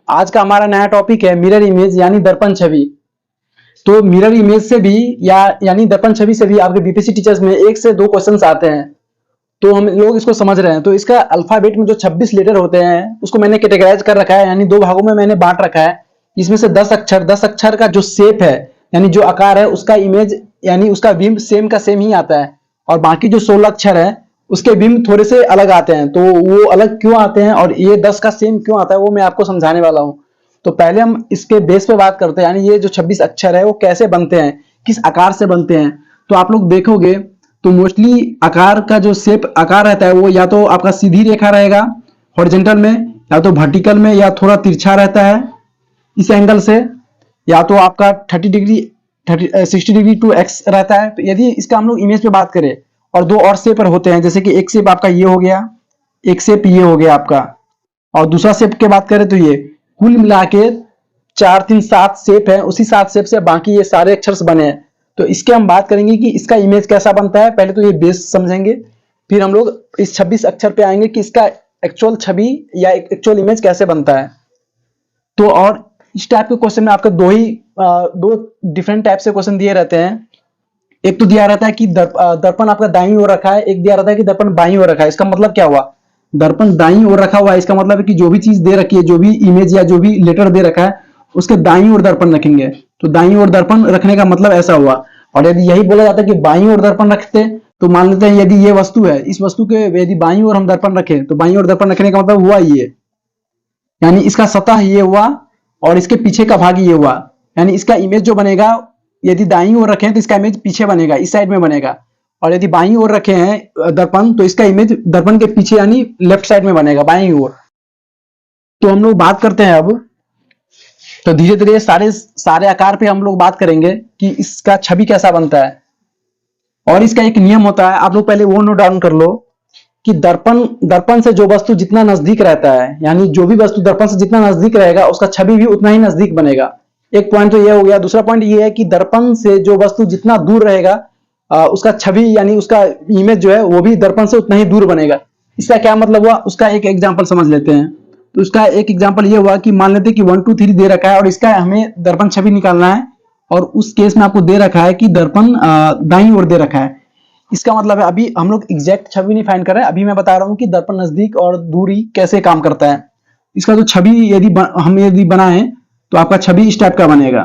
आज का हमारा नया टॉपिक है मिरर इमेज यानी दर्पण छवि। तो मिरर इमेज से भी यानी दर्पण छवि से भी आपके बीपीएससी टीचर्स में 1 से 2 क्वेश्चंस आते हैं। तो हम लोग इसको समझ रहे हैं। तो इसका अल्फाबेट में जो 26 लेटर होते हैं उसको मैंने कैटेगराइज कर रखा है, यानी 2 भागों में मैंने बांट रखा है। इसमें से 10 अक्षर का जो शेप है यानी जो आकार है उसका इमेज यानी उसका बिंब सेम का सेम ही आता है, और बाकी जो 16 अक्षर है उसके बिंब थोड़े से अलग आते हैं। तो वो अलग क्यों आते हैं और ये 10 का सेम क्यों आता है वो मैं आपको समझाने वाला हूँ। तो पहले हम इसके बेस पे बात करते हैं, यानी ये जो 26 अक्षर है वो कैसे बनते हैं, किस आकार से बनते हैं। तो आप लोग देखोगे तो मोस्टली आकार का जो शेप आकार रहता है वो या तो आपका सीधी रेखा रहेगा हॉरिजॉन्टल में, या तो वर्टिकल में, या थोड़ा तिरछा रहता है इस एंगल से, या तो आपका 60 डिग्री टू एक्स रहता है। तो यदि इसका हम लोग इमेज पे बात करें और 2 और शेप होते हैं, जैसे कि एक शेप आपका ये हो गया, एक शेप ये हो गया आपका, और दूसरा शेप की बात करें तो ये कुल मिला के 4 3 7 शेप है। उसी 7 शेप से बाकी ये सारे अक्षर बने हैं। तो इसके हम बात करेंगे कि इसका इमेज कैसा बनता है। पहले तो ये बेस समझेंगे, फिर हम लोग इस 26 अक्षर पे आएंगे कि इसका एक्चुअल छवि या एक्चुअल इमेज कैसे बनता है। तो और इस टाइप के क्वेश्चन में आपको दो डिफरेंट टाइप से क्वेश्चन दिए रहते हैं। एक तो दिया रहता है कि दर्पण आपका दाईं ओर रखा है, एक दिया रहता है कि दर्पण बाईं ओर रखा है। इसका मतलब क्या हुआ, दर्पण दाईं ओर रखा हुआ है, इसका मतलब है कि जो भी चीज दे रखी है, जो भी इमेज या जो भी लेटर दे रखा है उसके दाईं ओर दर्पण रखेंगे। तो दाईं ओर दर्पण रखने का मतलब ऐसा हुआ। और यदि यही बोला जाता है कि बाईं ओर दर्पण रखते, तो मान लेते हैं यदि ये वस्तु है, इस वस्तु के यदि बाईं ओर हम दर्पण रखें तो बाईं ओर दर्पण रखने का मतलब हुआ ये, यानी इसका सतह ये हुआ और इसके पीछे का भाग ये हुआ, यानी इसका इमेज जो बनेगा यदि दाईं ओर रखें तो इसका इमेज पीछे बनेगा, इस साइड में बनेगा। और यदि बाईं ओर रखे हैं दर्पण तो इसका इमेज दर्पण के पीछे यानी लेफ्ट साइड में बनेगा, बाईं ओर। तो हम लोग बात करते हैं अब, तो धीरे धीरे सारे आकार पे हम लोग बात करेंगे कि इसका छवि कैसा बनता है। और इसका एक नियम होता है, आप लोग पहले वो नोट डाउन कर लो कि दर्पण से जो वस्तु जितना नजदीक रहता है, यानी जो भी वस्तु दर्पण से जितना नजदीक रहेगा उसका छवि भी उतना ही नजदीक बनेगा। एक पॉइंट तो ये हो गया। दूसरा पॉइंट ये है कि दर्पण से जो वस्तु जितना दूर रहेगा उसका छवि यानी उसका इमेज जो है वो भी दर्पण से उतना ही दूर बनेगा। इसका क्या मतलब हुआ, उसका एक एग्जाम्पल समझ लेते हैं। तो उसका एक एग्जाम्पल ये हुआ कि मान लेते हैं कि 1 2 3 दे रखा है और इसका हमें दर्पण छवि निकालना है, और उस केस में आपको दे रखा है कि दर्पण दाईं ओर दे रखा है। इसका मतलब है अभी हम लोग एग्जैक्ट छवि नहीं फाइंड कर रहे हैं, अभी मैं बता रहा हूं कि दर्पण नजदीक और दूरी कैसे काम करता है। इसका जो छवि हम यदि बनाए तो आपका छवि इस टाइप का बनेगा।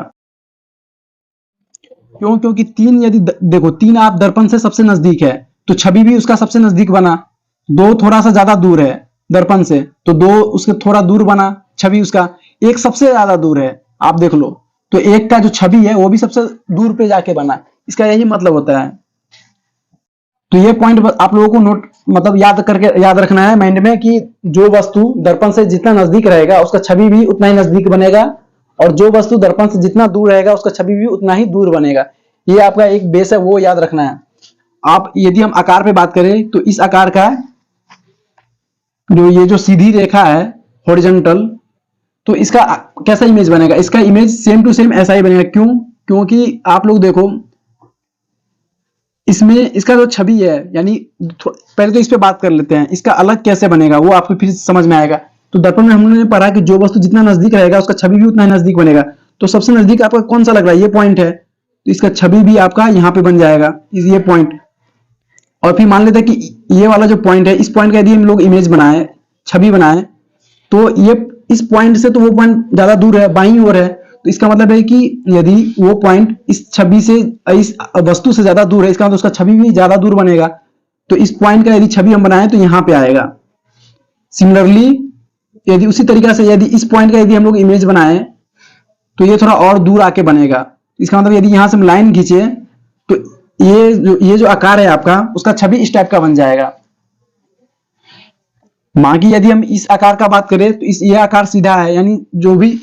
क्यों, क्योंकि 3 यदि देखो 3 आप दर्पण से सबसे नजदीक है तो छवि भी उसका सबसे नजदीक बना। 2 थोड़ा सा ज्यादा दूर है दर्पण से तो 2 उसके थोड़ा दूर बना छवि उसका। 1 सबसे ज्यादा दूर है, आप देख लो, तो 1 का जो छवि है वो भी सबसे दूर पे जाके बना। इसका यही मतलब होता है। तो ये पॉइंट आप लोगों को नोट मतलब याद रखना है माइंड में कि जो वस्तु दर्पण से जितना नजदीक रहेगा उसका छवि भी उतना ही नजदीक बनेगा, और जो वस्तु दर्पण से जितना दूर रहेगा उसका छवि भी उतना ही दूर बनेगा। ये आपका एक बेस है, वो याद रखना है। आप यदि हम आकार पे बात करें तो इस आकार का जो ये जो सीधी रेखा है हॉरिजॉन्टल, तो इसका कैसा इमेज बनेगा, इसका इमेज सेम टू सेम ऐसा ही बनेगा। क्यों, क्योंकि आप लोग देखो इसमें इसका जो छवि है, यानी पहले तो इस पे बात कर लेते हैं, इसका अलग कैसे बनेगा वो आपको फिर समझ में आएगा। तो दर्पण में हमने पढ़ा कि जो वस्तु जितना नजदीक रहेगा उसका छवि भी उतना ही नजदीक बनेगा। तो सबसे नजदीक आपका कौन सा लग रहा है, ये पॉइंट है, तो इसका छवि भी आपका यहाँ पे बन जाएगा, ये पॉइंट। और फिर मान लेते हैं कि ये वाला जो पॉइंट है, इस पॉइंट का यदि हम लोग इमेज बनाए, छवि बनाए, तो ये इस पॉइंट से तो वो पॉइंट ज्यादा दूर है, बाईं ओर है। तो इसका मतलब है कि यदि वो पॉइंट इस छवि से इस वस्तु से ज्यादा दूर है, इसका मतलब उसका छवि भी ज्यादा दूर बनेगा। तो इस पॉइंट का यदि छवि हम बनाए तो यहाँ पे आएगा। सिमिलरली यदि उसी तरीका से यदि इस पॉइंट का यदि हम लोग इमेज बनाए तो ये थोड़ा और दूर आके बनेगा। इसका मतलब यदि यहां से हम लाइन खींचे तो ये जो आकार है आपका उसका छवि इस टाइप का बन जाएगा। बाकी यदि हम इस आकार का बात करें तो ये आकार सीधा है, यानी जो भी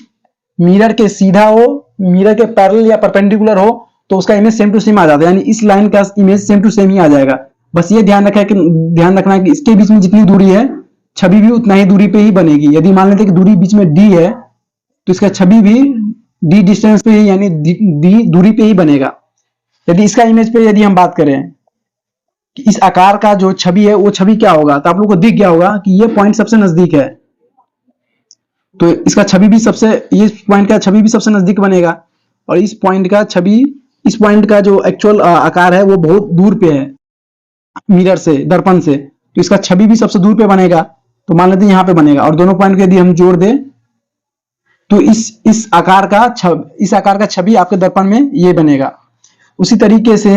मिरर के सीधा हो, मिरर के पैरेलल या परपेंडिकुलर हो तो उसका इमेज सेम टू सेम आ जाता है, यानी इस लाइन का इमेज सेम टू सेम ही आ जाएगा। बस ये ध्यान रखना है कि इसके बीच में जितनी दूरी है छवि भी उतना ही दूरी पे ही बनेगी। यदि मान लेते कि दूरी बीच में डी है तो इसका छवि भी डी डिस्टेंस पे ही यानी डी दूरी पे ही बनेगा। यदि इसका इमेज पे यदि हम बात करें कि इस आकार का जो छवि है वो छवि क्या होगा, तो आप लोग को दिख गया होगा कि ये पॉइंट सबसे नजदीक है। तो इसका छवि भी सबसे, इस पॉइंट का छवि भी सबसे नजदीक बनेगा, और इस पॉइंट का छवि, इस पॉइंट का जो एक्चुअल आकार है वो बहुत दूर पे है मिरर से, दर्पण से, तो इसका छवि भी सबसे दूर पे बनेगा। तो मान लेते हैं यहाँ पे बनेगा, और दोनों पॉइंट को यदि हम जोड़ दें तो इस आकार का इस आकार का छवि आपके दर्पण में ये बनेगा। उसी तरीके से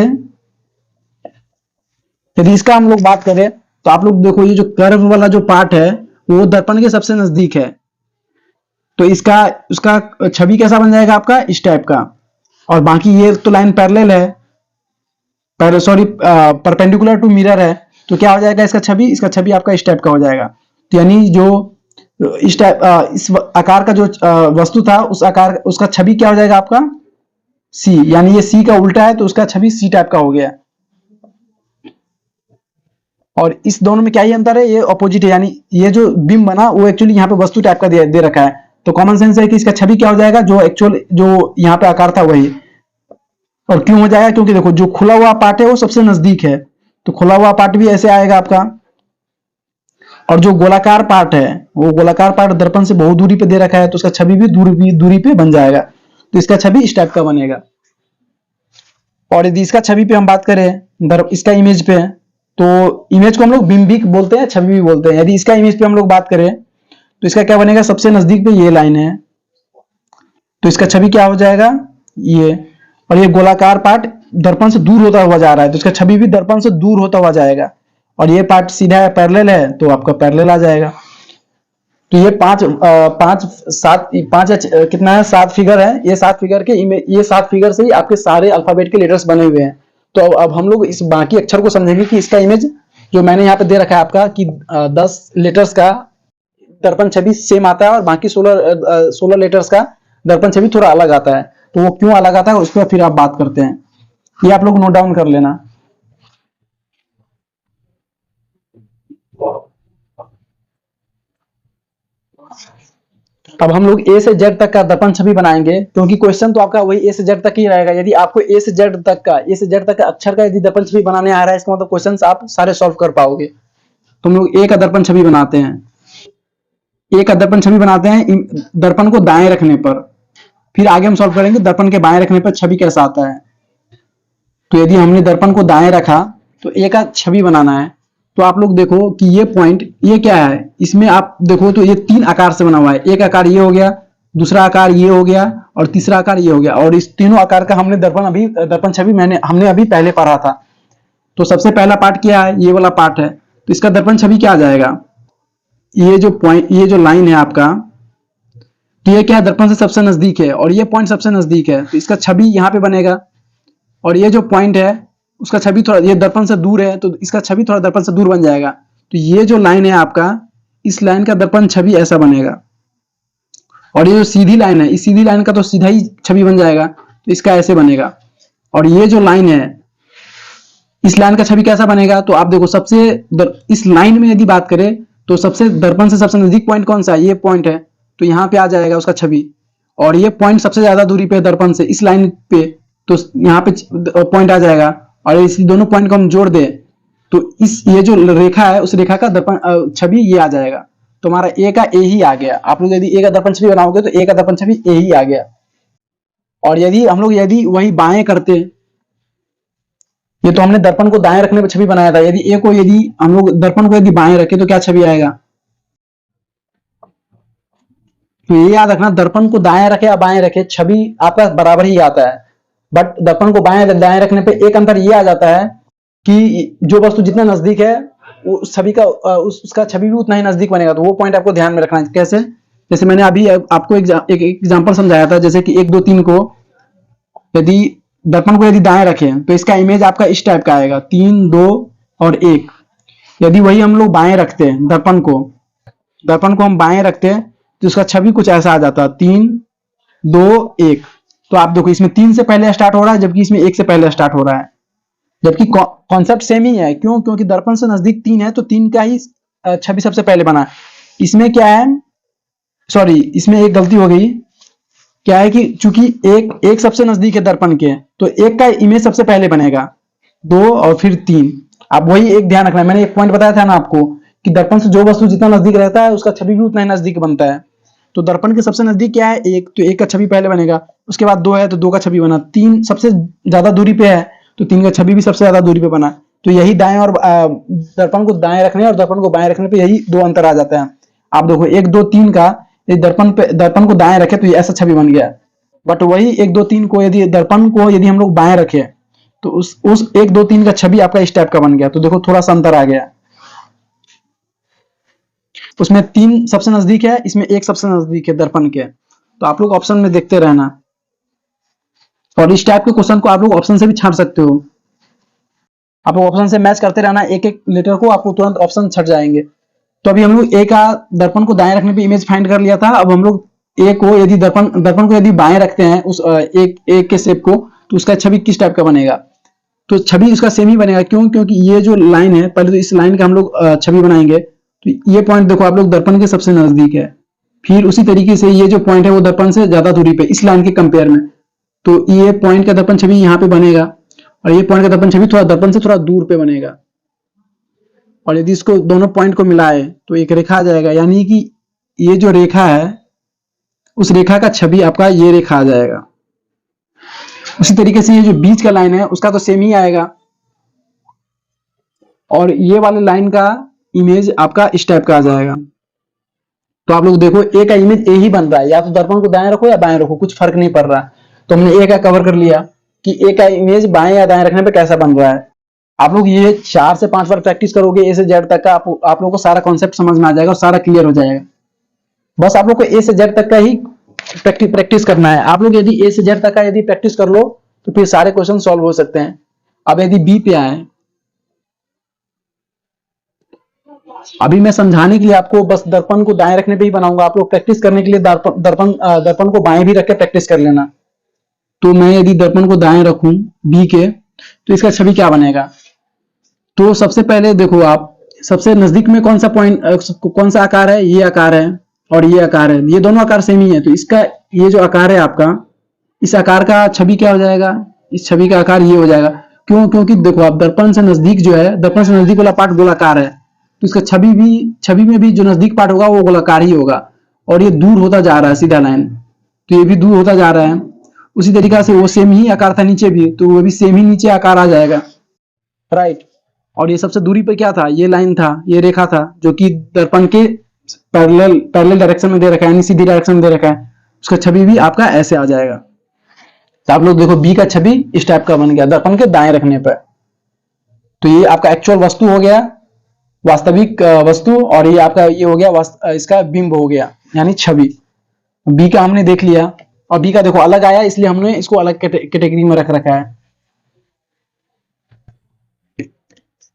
यदि इसका हम लोग बात करें तो आप लोग देखो, ये जो कर्व वाला जो पार्ट है वो दर्पण के सबसे नजदीक है, तो इसका उसका छवि कैसा बन जाएगा आपका, इस टाइप का। और बाकी ये तो लाइन पैरेलल है, सॉरी परपेंडिकुलर टू मिरर है, तो क्या हो जाएगा इसका छवि, इसका छवि आपका इस टाइप का हो जाएगा। तो यानी जो इस टाइप इस आकार का जो वस्तु था, उस आकार उसका छवि क्या हो जाएगा आपका, सी, यानी ये सी का उल्टा है तो उसका छवि सी टाइप का हो गया। और इस दोनों में क्या ही अंतर है, ये अपोजिट है, यानी ये जो बिंब बना वो एक्चुअली यहाँ पे वस्तु टाइप का दे रखा है, तो कॉमन सेंस है कि इसका छवि क्या हो जाएगा, जो एक्चुअल जो यहाँ पे आकार था वही। और क्यों हो जाएगा, क्योंकि देखो जो खुला हुआ पार्ट है वो सबसे नजदीक है, तो खुला हुआ पार्ट भी ऐसे आएगा आपका, और जो गोलाकार पार्ट है वो गोलाकार पार्ट दर्पण से बहुत दूरी पे दे रखा है, तो उसका छवि भी दूरी पे बन जाएगा, तो इसका छवि इस टाइप का बनेगा। और यदि इसका छवि पे हम बात करें, इसका इमेज पे, तो इमेज को हम लोग बिंब भी बोलते हैं, छवि भी बोलते हैं। यदि इसका इमेज पे हम लोग बात करें तो इसका क्या बनेगा, सबसे नजदीक पे ये लाइन है, तो इसका छवि क्या हो जाएगा, ये। और ये गोलाकार पार्ट दर्पण से दूर होता हुआ जा रहा है, तो इसका छवि भी दर्पण से दूर होता हुआ जाएगा। और ये पार्ट सीधा है, पैरेलल है, तो आपका पैरेलल आ जाएगा। तो ये कितना है, 7 फिगर है, ये 7 फिगर के ये 7 फिगर से ही आपके सारे अल्फाबेट के लेटर्स बने हुए हैं। तो अब हम लोग इस बाकी अक्षर को समझेंगे कि इसका इमेज जो मैंने यहाँ पे दे रखा है आपका कि 10 लेटर्स का दर्पण छवि सेम आता है, और बाकी 16 लेटर्स का दर्पण छवि थोड़ा अलग आता है। तो वो क्यों अलग आता है उस पर फिर आप बात करते हैं, ये आप लोग नोट डाउन कर लेना। अब हम लोग ए से जेड तक का दर्पण छवि बनाएंगे, क्योंकि क्वेश्चन तो आपका वही ए से जेड तक ही रहेगा। यदि आपको ए से जेड तक का अक्षर का यदि दर्पण छवि बनाने आ रहा है, इसका मतलब क्वेश्चन आप सारे सॉल्व कर पाओगे। तो हम लोग ए का दर्पण छवि बनाते हैं, ए का दर्पण छवि बनाते हैं दर्पण को दाएं रखने पर, फिर आगे हम सॉल्व करेंगे दर्पण के बाएं रखने पर छवि कैसा आता है। तो यदि हमने दर्पण को दाएं रखा तो ए का छवि बनाना है, तो आप लोग देखो कि ये पॉइंट, ये क्या है, इसमें आप देखो तो ये 3 आकार से बना हुआ है। एक आकार ये हो गया, दूसरा आकार ये हो गया, और तीसरा आकार ये हो गया। और इस तीनों आकार का हमने दर्पण छवि हमने अभी पहले पढ़ा था। तो सबसे पहला पार्ट क्या है, ये वाला पार्ट है, तो इसका दर्पण छवि क्या आ जाएगा, ये जो पॉइंट, ये जो लाइन है आपका, तो ये क्या है, दर्पण से सबसे नजदीक है, और ये पॉइंट सबसे नजदीक है, तो इसका छवि यहाँ पे बनेगा। और ये जो पॉइंट है उसका छवि थोड़ा, ये दर्पण से दूर है, तो इसका छवि थोड़ा दर्पण से दूर बन जाएगा। तो ये जो लाइन है आपका, इस लाइन का दर्पण छवि ऐसा बनेगा। और ये जो सीधी लाइन है, इस सीधी लाइन का तो सीधा ही छवि बन जाएगा, तो इसका ऐसे बनेगा। और ये जो लाइन है, इस लाइन का छवि कैसा बनेगा, तो आप देखो इस लाइन में यदि बात करें तो सबसे दर्पण से सबसे नजदीक पॉइंट कौन सा है, ये पॉइंट है, तो यहाँ पे आ जाएगा उसका छवि। और ये पॉइंट सबसे ज्यादा दूरी पे दर्पण से, इस लाइन पे, तो यहाँ पे पॉइंट आ जाएगा। और इस दोनों पॉइंट को हम जोड़ दें तो ये जो रेखा है उस रेखा का दर्पण छवि ये आ जाएगा। तो हमारा ए का ए ही आ गया। आप लोग यदि ए का दर्पण छवि बनाओगे तो ए का दर्पण छवि ए ही आ गया। और यदि हम लोग वही बाएं करते, ये तो हमने दर्पण को दाएं रखने पर छवि बनाया था, यदि हम लोग दर्पण को यदि बाएं रखे तो क्या छवि आएगा, तो ये याद रखना, दर्पण को दाएं रखे या बाएं रखे छवि आपका बराबर ही आता है। बट दर्पण को बाएं दाएं रखने पे एक अंतर ये आ जाता है कि जो वस्तु जितना नजदीक है उस छवि का उसका छवि भी उतना ही नजदीक बनेगा। तो वो पॉइंट आपको ध्यान में रखना है। कैसे, जैसे मैंने अभी आपको एक एग्जांपल समझाया था, जैसे कि 1 2 3 को यदि दर्पण को यदि दाएं रखें तो इसका इमेज आपका इस टाइप का आएगा, 3 2 और 1। यदि वही हम लोग बाएं रखते हैं, दर्पण को हम बाएं रखते हैं तो उसका छवि कुछ ऐसा आ जाता है, 3 2 1। तो आप देखो इसमें 3 से पहले स्टार्ट हो रहा है, जबकि इसमें 1 से पहले स्टार्ट हो रहा है, जबकि कॉन्सेप्ट सेम ही है। क्यों, क्योंकि दर्पण से नजदीक 3 है तो 3 का ही छवि सबसे पहले बना। इसमें क्या है, सॉरी इसमें एक गलती हो गई, क्या है कि चूंकि एक सबसे नजदीक है दर्पण के, तो 1 का इमेज सबसे पहले बनेगा, 2 और फिर 3। आप वही एक ध्यान रखना, मैंने एक पॉइंट बताया था ना आपको कि दर्पण से जो वस्तु जितना नजदीक रहता है उसका छवि भी उतना ही नजदीक बनता है। तो दर्पण के सबसे नजदीक क्या है, एक, तो एक का छवि पहले बनेगा, उसके बाद दो है तो दो का छवि बना, तीन सबसे ज्यादा दूरी पे है तो तीन का छवि भी सबसे ज्यादा दूरी पे बना। तो यही दाएं और दर्पण को दाएं रखने और दर्पण को बाएं रखने पे यही दो अंतर आ जाता है। आप देखो एक दो तीन का, दर्पण को दाएं रखे तो ये ऐसा छवि बन गया, बट वही एक दो तीन को यदि दर्पण को यदि हम लोग बाएं रखे तो उस एक दो तीन का छवि आपका इस टाइप का बन गया। तो देखो थोड़ा सा अंतर आ गया, उसमें तीन सबसे नजदीक है, इसमें एक सबसे नजदीक है दर्पण के। तो आप लोग ऑप्शन में देखते रहना, और इस टाइप के क्वेश्चन को आप लोग ऑप्शन से भी छांट सकते हो। आप लोग ऑप्शन से मैच करते रहना, एक एक लेटर को आपको तुरंत ऑप्शन छट जाएंगे। तो अभी हम लोग ए का दर्पण को दाएं रखने पे इमेज फाइंड कर लिया था। अब हम लोग ए को यदि दर्पण को यदि बाएं रखते हैं उस एक के शेप को, तो उसका छवि किस टाइप का बनेगा, तो छवि उसका सेम ही बनेगा। क्यों? क्योंकि ये जो लाइन है, पहले तो इस लाइन का हम लोग छवि बनाएंगे, तो ये पॉइंट देखो आप लोग दर्पण के सबसे नजदीक है, फिर उसी तरीके से ये जो पॉइंट है वो दर्पण से ज्यादा दूरी पे इस लाइन के कंपेयर में, तो ये पॉइंट का दर्पण छवि यहाँ पे बनेगा, और ये पॉइंट का दर्पण छवि थोड़ा दर्पण से थोड़ा दूर पे बनेगा। और यदि इसको दोनों पॉइंट को मिलाए तो एक रेखा आ जाएगा, यानी कि ये जो रेखा है उस रेखा का छवि आपका ये रेखा आ जाएगा। उसी तरीके से ये जो बीच का लाइन है उसका तो सेम ही आएगा, और ये वाले लाइन का इमेज आपका इस टाइप का आ जाएगा। तो आप लोग देखो ए का इमेज ए ही बन रहा है, या तो दर्पण को दाएं रखो या बाएं रखो, कुछ फर्क नहीं पड़ रहा। तो हमने ए का कवर कर लिया कि ए का इमेज बाएं या दाएं रखने पे कैसा बन रहा है। आप लोग ये 4 से 5 बार प्रैक्टिस करोगे ए से जेड तक का, आप लोगों को सारा कॉन्सेप्ट समझ में आ जाएगा और सारा क्लियर हो जाएगा। बस आप लोग को ए से जेड तक का ही प्रैक्टिस करना है। आप लोग यदि ए से जेड तक का यदि प्रैक्टिस कर लो तो फिर सारे क्वेश्चन सॉल्व हो सकते हैं। अब यदि बी पे आए, अभी मैं समझाने के लिए आपको बस दर्पण को दाएं रखने पे ही बनाऊंगा, आप लोग प्रैक्टिस करने के लिए दर्पण को बाएं भी रख के प्रैक्टिस कर लेना। तो मैं यदि दर्पण को दाएं रखूं बी के, तो इसका छवि क्या बनेगा। तो सबसे पहले देखो आप, सबसे नजदीक में कौन सा पॉइंट, कौन सा आकार है, ये आकार है और ये आकार है, ये दोनों आकार सेम ही है। तो इसका ये जो आकार है आपका, इस आकार का छवि क्या हो जाएगा, इस छवि का आकार ये हो जाएगा। क्यों? क्योंकि देखो आप दर्पण से नजदीक जो है, दर्पण से नजदीक वाला पार्ट गोलाकार है, तो इसका छवि में भी जो नजदीक पार्ट होगा वो गोलाकार ही होगा, और ये दूर होता जा रहा है सीधा लाइन, तो ये भी दूर होता जा रहा है। उसी तरीका से वो सेम ही आकार था नीचे भी, तो वो भी सेम ही नीचे आकार आ जाएगा, राइट। और ये सबसे दूरी पे क्या था, ये लाइन था, ये रेखा था जो कि दर्पण के पैरेलल डायरेक्शन में दे रखा है, यानी सीधी डायरेक्शन में दे रखा है, उसका छवि भी आपका ऐसे आ जाएगा। तो आप लोग देखो बी का छवि इस टाइप का बन गया दर्पण के दाएं रखने पर। तो ये आपका एक्चुअल वस्तु हो गया, वास्तविक वस्तु, और ये आपका ये हो गया इसका बिंब हो गया, यानी छवि। बी का हमने देख लिया, और बी का देखो अलग आया, इसलिए हमने इसको अलग कैटेगरी में रख रखा है।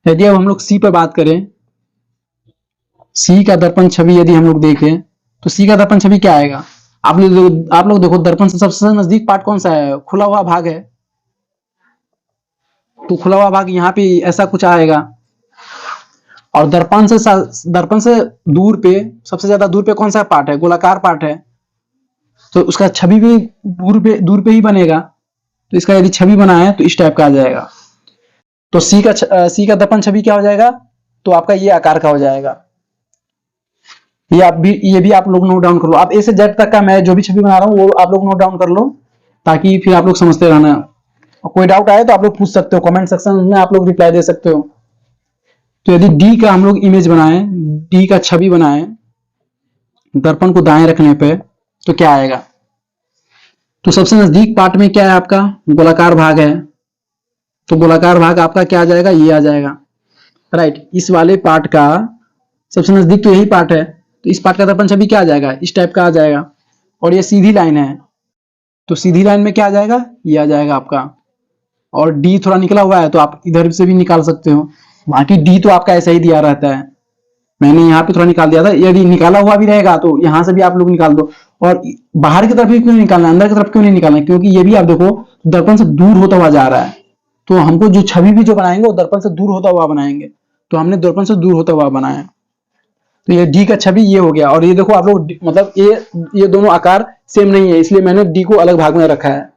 यदि अब हम लोग सी पर बात करें, सी का दर्पण छवि यदि हम लोग देखें तो सी का दर्पण छवि क्या आएगा। आप लोग देखो दर्पण से सबसे नजदीक पार्ट कौन सा है, खुला हुआ भाग है, तो खुला हुआ भाग यहाँ पे ऐसा कुछ आएगा। और दर्पण से दूर पे, सबसे ज्यादा दूर पे कौन सा पार्ट है, गोलाकार पार्ट है, तो उसका छवि भी दूर पे ही बनेगा। तो इसका यदि छवि बना है तो इस टाइप का आ जाएगा। तो सी का दर्पण छवि क्या हो जाएगा, तो आपका ये आकार का हो जाएगा। ये भी आप लोग नोट डाउन कर लो। आप ए से जेड तक का मैं जो भी छवि बना रहा हूँ वो आप लोग नोट डाउन कर लो, ताकि फिर आप लोग समझते रहना। कोई डाउट आए तो आप लोग पूछ सकते हो, कमेंट सेक्शन में आप लोग रिप्लाई दे सकते हो। तो यदि डी का हम लोग इमेज बनाए, डी का छवि बनाए दर्पण को दाएं रखने पे, तो क्या आएगा। तो सबसे नजदीक पार्ट में क्या है आपका, गोलाकार भाग है, तो गोलाकार भाग आपका क्या आ जाएगा, ये आ जाएगा, राइट। इस वाले पार्ट का सबसे नजदीक तो यही पार्ट है, तो इस पार्ट का दर्पण छवि क्या आ जाएगा, इस टाइप का आ जाएगा। और ये सीधी लाइन है, तो सीधी लाइन में क्या आ जाएगा, ये आ जाएगा आपका। और डी थोड़ा निकला हुआ है तो आप इधर से भी निकाल सकते हो, बाकी डी तो आपका ऐसा ही दिया रहता है। मैंने यहाँ पे थोड़ा निकाल दिया था, यदि निकाला हुआ भी रहेगा तो यहाँ से भी आप लोग निकाल दो। और बाहर की तरफ भी क्यों नहीं निकालना, अंदर की तरफ क्यों नहीं निकालना, क्योंकि ये भी आप देखो दर्पण से दूर होता हुआ जा रहा है, तो हमको जो छवि भी जो बनाएंगे वो दर्पण से दूर होता हुआ बनाएंगे, तो हमने दर्पण से दूर होता हुआ बनाया। तो ये डी का छवि ये हो गया। और ये देखो आप लोग मतलब ये दोनों आकार सेम नहीं है, इसलिए मैंने डी को अलग भाग में रखा है।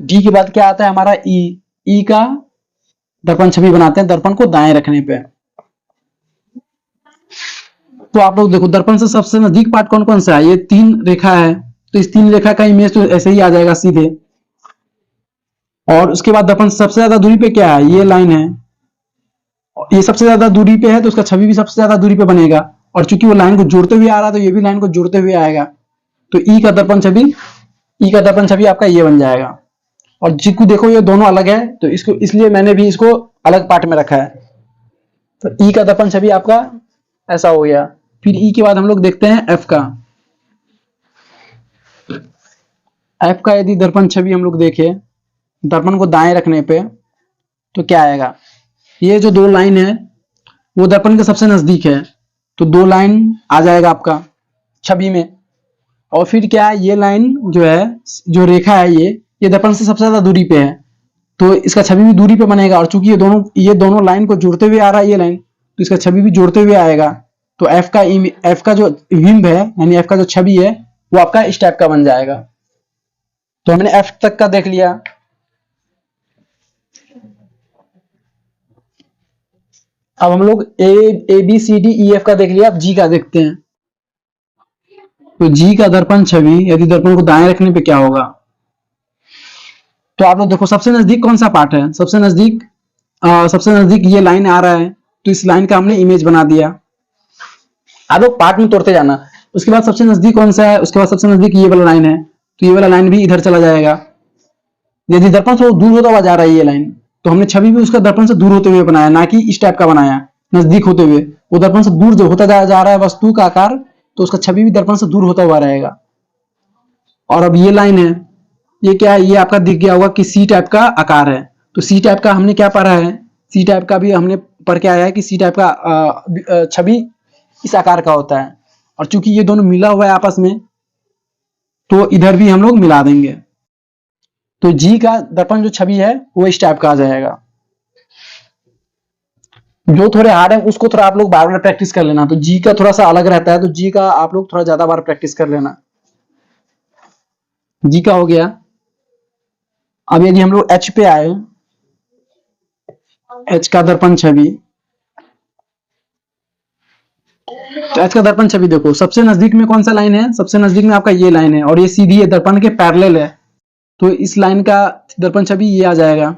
डी के बाद क्या आता है हमारा ई, ई का दर्पण छवि बनाते हैं दर्पण को दाएं रखने पे। तो आप लोग देखो दर्पण से सबसे नजदीक पार्ट कौन कौन सा है, ये 3 रेखा है, तो इस 3 रेखा का इमेज तो ऐसे ही आ जाएगा सीधे। और उसके बाद दर्पण से सबसे ज्यादा दूरी पे क्या है, ये लाइन है, ये सबसे ज्यादा दूरी पे है तो उसका छवि भी सबसे ज्यादा दूरी पे बनेगा। और चूंकि वो लाइन को जोड़ते हुए आ रहा है तो ये भी लाइन को जोड़ते हुए आएगा, तो ई का दर्पण छवि, ई का दर्पण छवि आपका ये बन जाएगा। और जी को देखो ये दोनों अलग है, तो इसको इसलिए मैंने भी इसको अलग पार्ट में रखा है। तो ई का दर्पण छवि आपका ऐसा हो गया। फिर ई के बाद हम लोग देखते हैं एफ का। एफ का यदि दर्पण छवि हम लोग देखें दर्पण को दाएं रखने पे तो क्या आएगा, ये जो 2 लाइन है वो दर्पण के सबसे नजदीक है, तो 2 लाइन आ जाएगा आपका छवि में। और फिर क्या है, ये लाइन जो है, जो रेखा है ये दर्पण से सबसे ज्यादा दूरी पे है, तो इसका छवि भी दूरी पे बनेगा। और चूंकि ये दोनों लाइन को जोड़ते हुए आ रहा है ये लाइन, तो इसका छवि भी जोड़ते हुए आएगा। तो एफ का जो बिंब है यानी एफ का जो छवि है वो आपका इस टाइप का बन जाएगा। तो हमने एफ तक का देख लिया। अब हम लोग A B C D E F का देख लिया, अब जी का देखते हैं। तो जी का दर्पण छवि यदि दर्पण को दाएं रखने पे क्या होगा, तो आप लोग देखो सबसे नजदीक कौन सा पार्ट है, सबसे नजदीक ये लाइन आ रहा है, तो इस लाइन का हमने इमेज बना दिया। आप लोग पार्ट में तोड़ते जाना। उसके बाद सबसे नजदीक कौन सा है, उसके बाद सबसे नजदीक ये वाला लाइन है, तो ये वाला लाइन भी इधर चला जाएगा। यदि दर्पण से दूर होता हुआ जा रहा है ये लाइन, तो हमने छवि भी उसका दर्पण से दूर होते हुए बनाया, ना कि इस टाइप का बनाया नजदीक होते हुए। वो दर्पण से दूर जो होता जा रहा है वस्तु का आकार, तो उसका छवि भी दर्पण से दूर होता हुआ रहेगा। और अब ये लाइन है, ये क्या है, ये आपका दिख गया होगा कि सी टाइप का आकार है। तो सी टाइप का हमने क्या पढ़ा है, सी टाइप का भी हमने पढ़ के आया है कि सी टाइप का छवि इस आकार का होता है। और चूंकि ये दोनों मिला हुआ है आपस में, तो इधर भी हम लोग मिला देंगे। तो जी का दर्पण जो छवि है वो इस टाइप का आ जाएगा। जो थोड़े हार्ड है उसको थोड़ा आप लोग बार बार प्रैक्टिस कर लेना। तो जी का थोड़ा सा अलग रहता है, तो जी का आप लोग थोड़ा ज्यादा बार प्रैक्टिस कर लेना। जी का हो गया। अब यदि हम लोग एच पे आए, एच का दर्पण छवि, तो एच का दर्पण छवि देखो सबसे नजदीक में कौन सा लाइन है, सबसे नजदीक में आपका ये लाइन है, और ये सीधी है, दर्पण के पैरेलल है, तो इस लाइन का दर्पण छवि ये आ जाएगा।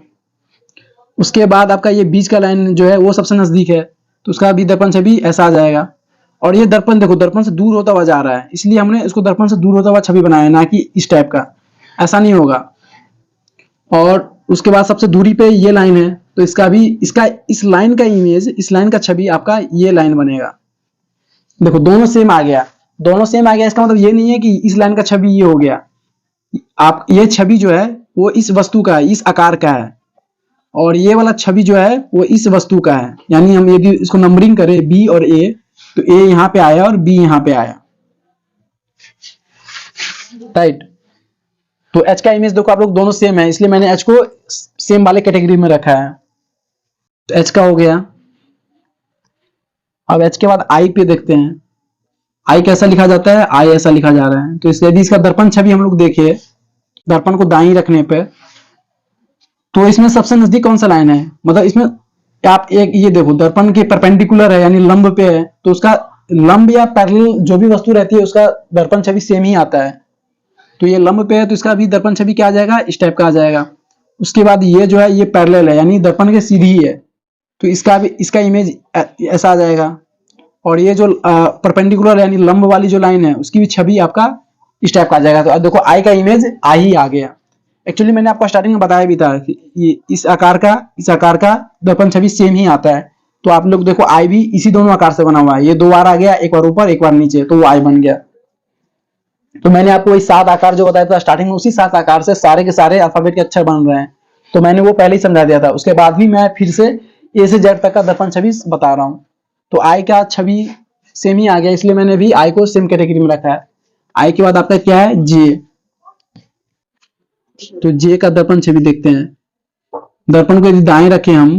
उसके बाद आपका ये बीच का लाइन जो है वो सबसे नजदीक है, तो उसका भी दर्पण छवि ऐसा आ जाएगा। और ये दर्पण देखो दर्पण से दूर होता हुआ जा रहा है, इसलिए हमने इसको दर्पण से दूर होता हुआ छवि बनाया, ना कि इस टाइप का, ऐसा नहीं होगा। और उसके बाद सबसे दूरी पे ये लाइन है, तो इसका इस लाइन का इमेज, इस लाइन का छवि आपका ये लाइन बनेगा। देखो दोनों सेम आ गया, दोनों सेम आ गया, इसका मतलब ये नहीं है कि इस लाइन का छवि ये हो गया। आप ये छवि जो है वो इस वस्तु का है, इस आकार का है, और ये वाला छवि जो है वो इस वस्तु का है। यानी हम यदि इसको नंबरिंग करें बी और ए, तो ए यहां पे आया और बी यहां पे आया, राइट। तो एच का इमेज देखो आप लोग दोनों सेम है, इसलिए मैंने एच को सेम वाले कैटेगरी में रखा है। तो एच का हो गया। अब एच के बाद आई पे देखते हैं। आई कैसा लिखा जाता है, आई ऐसा लिखा जा रहा है। तो यदि इसका दर्पण छवि हम लोग देखें, दर्पण को दाईं रखने पे, तो इसमें सबसे नजदीक कौन सा लाइन है, मतलब इसमें आप एक ये देखो दर्पण के परपेंडिकुलर है यानी लंब पे है, तो उसका लंब या पैरेलल जो भी वस्तु रहती है उसका दर्पण छवि सेम ही आता है। तो ये लंब पे है तो इसका भी दर्पण छवि क्या आ जाएगा, इस टाइप का आ जाएगा। उसके बाद ये जो है ये पैरेलल है यानी दर्पण के सीधी ही है, तो इसका इमेज ऐसा आ जाएगा। और ये जो परपेंडिकुलर यानी लंब वाली जो लाइन है उसकी भी छवि आपका इस टाइप का आ जाएगा। तो देखो आई का इमेज आई ही आ गया। एक्चुअली मैंने आपको स्टार्टिंग में बताया भी था कि ये इस आकार का दर्पण छवि सेम ही आता है। तो आप लोग देखो आई भी इसी दोनों आकार से बना हुआ है, ये 2 बार आ गया, एक बार ऊपर एक बार नीचे, तो वो आई बन गया। तो मैंने आपको वही 7 आकार जो बताया था स्टार्टिंग में, उसी 7 आकार से सारे के सारे अल्फाबेट के अक्षर बन रहे हैं, तो मैंने वो पहले ही समझा दिया था। उसके बाद भी मैं फिर से ए से जेड तक का दर्पण छवि बता रहा हूँ। तो आई का छवि सेम ही आ गया, इसलिए मैंने भी आई को सेम कैटेगरी में रखा है। आई के बाद आपका क्या है, जे। तो जे का दर्पण छवि देखते हैं। दर्पण को यदि दाएं रखें हम,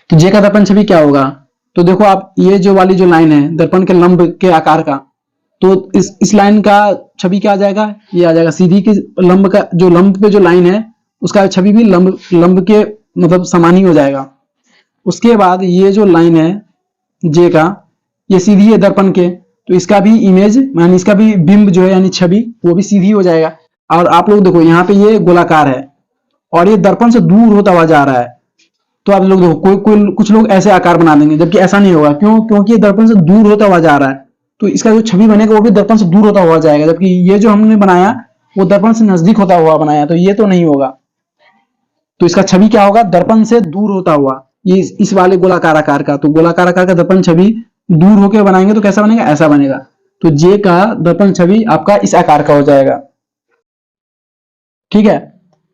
तो जे का दर्पण छवि क्या होगा, तो देखो आप ये जो वाली जो लाइन है दर्पण के लंब के आकार का, तो इस लाइन का छवि क्या आ जाएगा, ये आ जाएगा सीधी के लंब का, जो लंब पे जो लाइन है उसका छवि भी लंब के मतलब समान ही हो जाएगा। उसके बाद ये जो लाइन है जे का, ये सीधी है दर्पण के, तो इसका भी इमेज यानी इसका भी बिंब जो है यानी छवि वो भी सीधी हो जाएगा। और आप लोग देखो यहाँ पे ये गोलाकार है और ये दर्पण से दूर होता हुआ जा रहा है, तो आप लोग देखो कुछ लोग ऐसे आकार बना देंगे, जबकि ऐसा नहीं होगा। क्यों? क्योंकि ये दर्पण से दूर होता हुआ जा रहा है, तो इसका जो छवि बनेगा वो भी दर्पण से दूर होता हुआ जाएगा। जबकि ये जो हमने बनाया वो दर्पण से नजदीक होता हुआ बनाया, तो ये तो नहीं होगा। तो इसका छवि क्या होगा? दर्पण से दूर होता हुआ। ये इस वाले गोलाकार आकार का, तो गोलाकार आकार का दर्पण छवि दूर होकर बनाएंगे तो कैसा बनेगा? ऐसा बनेगा। तो जे का दर्पण छवि आपका इस आकार का हो जाएगा। ठीक है,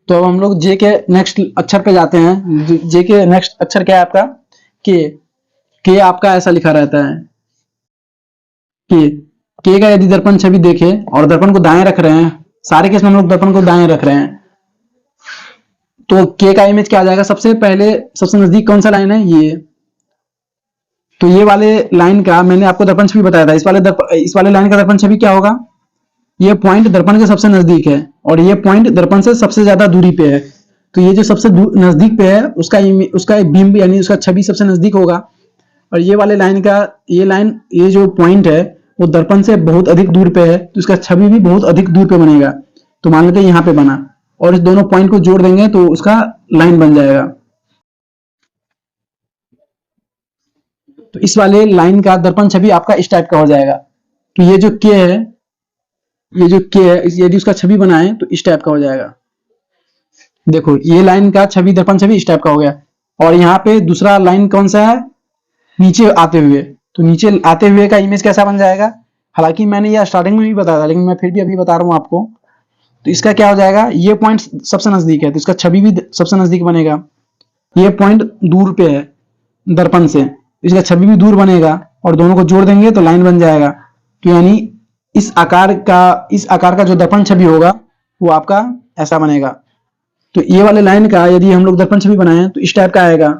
तो अब हम लोग जे के नेक्स्ट अक्षर पे जाते हैं। जे के नेक्स्ट अक्षर क्या है आपका? के आपका ऐसा लिखा रहता है के का यदि दर्पण छवि देखे और दर्पण को दाएं रख रहे हैं, सारे केस में हम लोग दर्पण को दाएं रख रहे हैं, तो के का इमेज क्या आ जाएगा? सबसे पहले सबसे नजदीक कौन सा लाइन है? ये। तो ये वाले लाइन का मैंने आपको दर्पण छवि बताया था। इस वाले लाइन का दर्पण छवि क्या होगा? ये पॉइंट दर्पण के सबसे नजदीक है और ये पॉइंट दर्पण से सबसे ज्यादा दूरी पे है। तो ये जो सबसे नजदीक पे है उसका बिंब यानी उसका छवि सबसे नजदीक होगा। और ये वाले लाइन का ये जो पॉइंट है वो दर्पण से बहुत अधिक दूर पे है, तो इसका छवि भी बहुत अधिक दूर पे बनेगा। तो मान लेते हैं यहाँ पे बना और इस दोनों पॉइंट को जोड़ देंगे तो उसका लाइन बन जाएगा। तो इस वाले लाइन का दर्पण छवि आपका इस टाइप का हो जाएगा। तो ये जो के है यदि उसका छवि बनाए तो इस टाइप का हो जाएगा। देखो ये लाइन का छवि दर्पण छवि इस टाइप का हो गया। और यहाँ पे दूसरा लाइन कौन सा है? नीचे आते हुए। तो नीचे आते हुए का इमेज कैसा बन जाएगा? हालांकि मैंने ये स्टार्टिंग में भी बताया था, लेकिन मैं फिर भी अभी बता रहा हूँ आपको। तो इसका क्या हो जाएगा? ये पॉइंट सबसे नजदीक है तो इसका छवि भी सबसे नजदीक बनेगा। ये पॉइंट दूर पे है दर्पण से, इसका छवि भी दूर बनेगा और दोनों को जोड़ देंगे तो लाइन बन जाएगा। तो यानी इस आकार का जो दर्पण छवि होगा वो आपका ऐसा बनेगा। तो ये वाले लाइन का यदि हम लोग दर्पण छवि बनाएं तो इस टाइप का आएगा।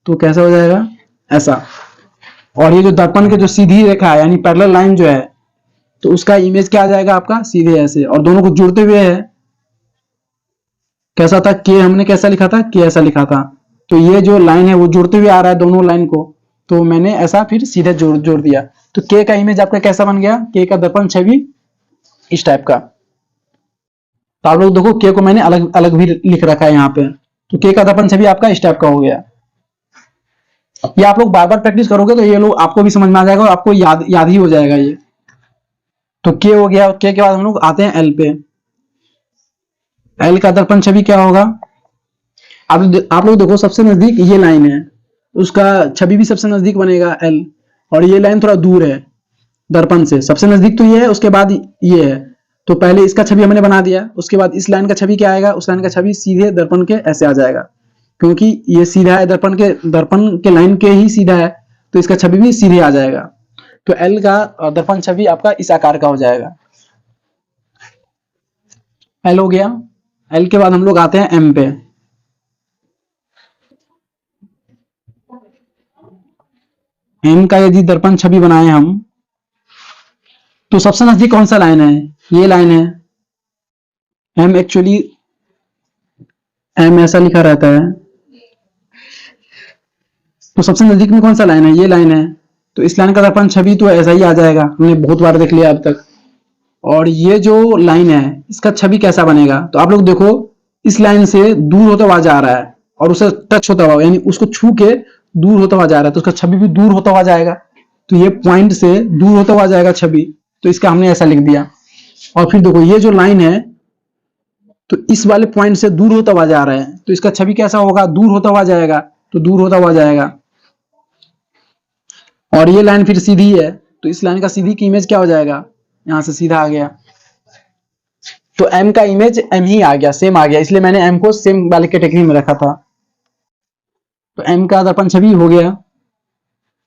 तो कैसा हो जाएगा? ऐसा। और ये जो दर्पण के जो सीधी रेखा है यानी पैरेलल लाइन जो है, तो उसका इमेज क्या आ जाएगा आपका? सीधे ऐसे। और दोनों को जुड़ते हुए है कैसा था? के हमने कैसा लिखा था? के ऐसा लिखा था। तो ये जो लाइन है वो जुड़ते हुए आ रहा है दोनों लाइन को, तो मैंने ऐसा फिर सीधे जोड़ दिया। तो के का इमेज आपका कैसा बन गया? के का दर्पण छवि इस टाइप का। तो आप लोग देखो के को मैंने अलग अलग भी लिख रखा है यहाँ पे। तो के का दर्पण छवि आपका इस टाइप का हो गया। ये आप लोग बार बार प्रैक्टिस करोगे तो ये लोग आपको भी समझ में आ जाएगा और आपको याद ही हो जाएगा ये। तो के हो गया। के बाद हम लोग आते हैं एल पे। एल का दर्पण छवि क्या होगा? आप लोग देखो सबसे नजदीक ये लाइन है, उसका छवि भी सबसे नजदीक बनेगा एल। और ये लाइन थोड़ा दूर है दर्पण से, सबसे नजदीक तो ये है, उसके बाद ये है। तो पहले इसका छवि हमने बना दिया, उसके बाद इस लाइन का छवि क्या आएगा? उस लाइन का छवि सीधे दर्पण के ऐसे आ जाएगा, क्योंकि ये सीधा है दर्पण के लाइन के ही सीधा है, तो इसका छवि भी सीधे आ जाएगा। तो एल का दर्पण छवि आपका इस आकार का हो जाएगा। एल हो गया। एल के बाद हम लोग आते हैं एम पे। एम का यदि दर्पण छवि बनाए हम तो सबसे नजदीक कौन सा लाइन है? ये लाइन है। एम एक्चुअली एम ऐसा लिखा रहता है, तो सबसे नजदीक में कौन सा लाइन है? ये लाइन है। तो इस लाइन का दर्पण छवि तो ऐसा ही आ जाएगा, हमने बहुत बार देख लिया अब तक। और ये जो लाइन है इसका छवि कैसा बनेगा? तो आप लोग देखो इस लाइन से दूर होता हुआ जा रहा है और उसे टच होता हुआ यानी उसको छू के दूर होता हुआ जा रहा है, तो उसका छवि भी दूर होता हुआ जाएगा। तो ये पॉइंट से दूर होता हुआ जाएगा छवि, तो इसका हमने ऐसा लिख दिया। और फिर देखो ये जो लाइन है तो इस वाले पॉइंट से दूर होता हुआ जा रहा है, तो इसका छवि कैसा होगा? दूर होता हुआ जाएगा, तो दूर होता हुआ जाएगा। और ये लाइन फिर सीधी है, तो इस लाइन का सीधी की इमेज क्या हो जाएगा? यहां से सीधा आ गया, तो एम का इमेज एम ही आ गया, सेम आ गया, इसलिए मैंने एम को सेम वाली कैटेगरी में रखा था। तो एम का दर्पण छवि हो गया।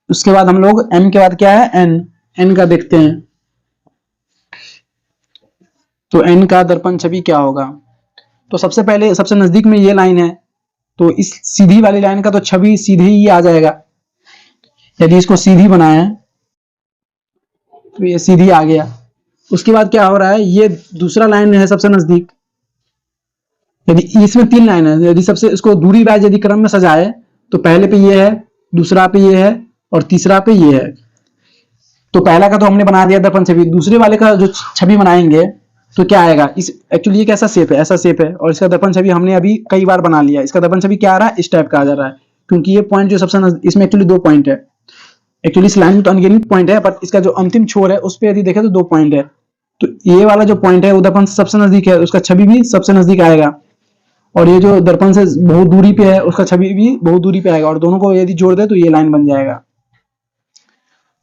उसके बाद हम लोग एम के बाद क्या है? एन। एन का देखते हैं। तो एन का दर्पण छवि क्या होगा? तो सबसे पहले सबसे नजदीक में ये लाइन है, तो इस सीधी वाली लाइन का तो छवि सीधे ही आ जाएगा। यदि इसको सीधी बनाए तो ये सीधी आ गया। उसके बाद क्या हो रहा है? ये दूसरा लाइन है सबसे नजदीक। यदि इसमें 3 लाइन है, यदि सबसे इसको दूरी वाइज यदि क्रम में सजाए तो पहले पे ये है, दूसरा पे ये है और तीसरा पे ये है। तो पहला का तो हमने बना दिया दर्पण छवि, दूसरे वाले का जो छवि बनाएंगे तो क्या आएगा, इस एक्चुअली ये कैसा शेप है, ऐसा शेप है, और इसका दर्पण छवि हमने अभी कई बार बना लिया। इसका दर्पण छवि क्या आ रहा है, इस टाइप का आ जा रहा है, क्योंकि ये पॉइंट जो सबसे इसमें एक्चुअली 2 पॉइंट है। एक्चुअली इस लाइन में तो अनगिनत पॉइंट है, बट इसका जो अंतिम छोर है उस पर यदि देखें तो 2 पॉइंट है। तो ये वाला जो पॉइंट है वो दर्पण से सबसे नजदीक है, उसका छवि भी सबसे नजदीक आएगा, और ये जो दर्पण से बहुत दूरी पे है उसका छवि भी बहुत दूरी पे आएगा, और दोनों को यदि जोड़ दे तो ये लाइन बन जाएगा।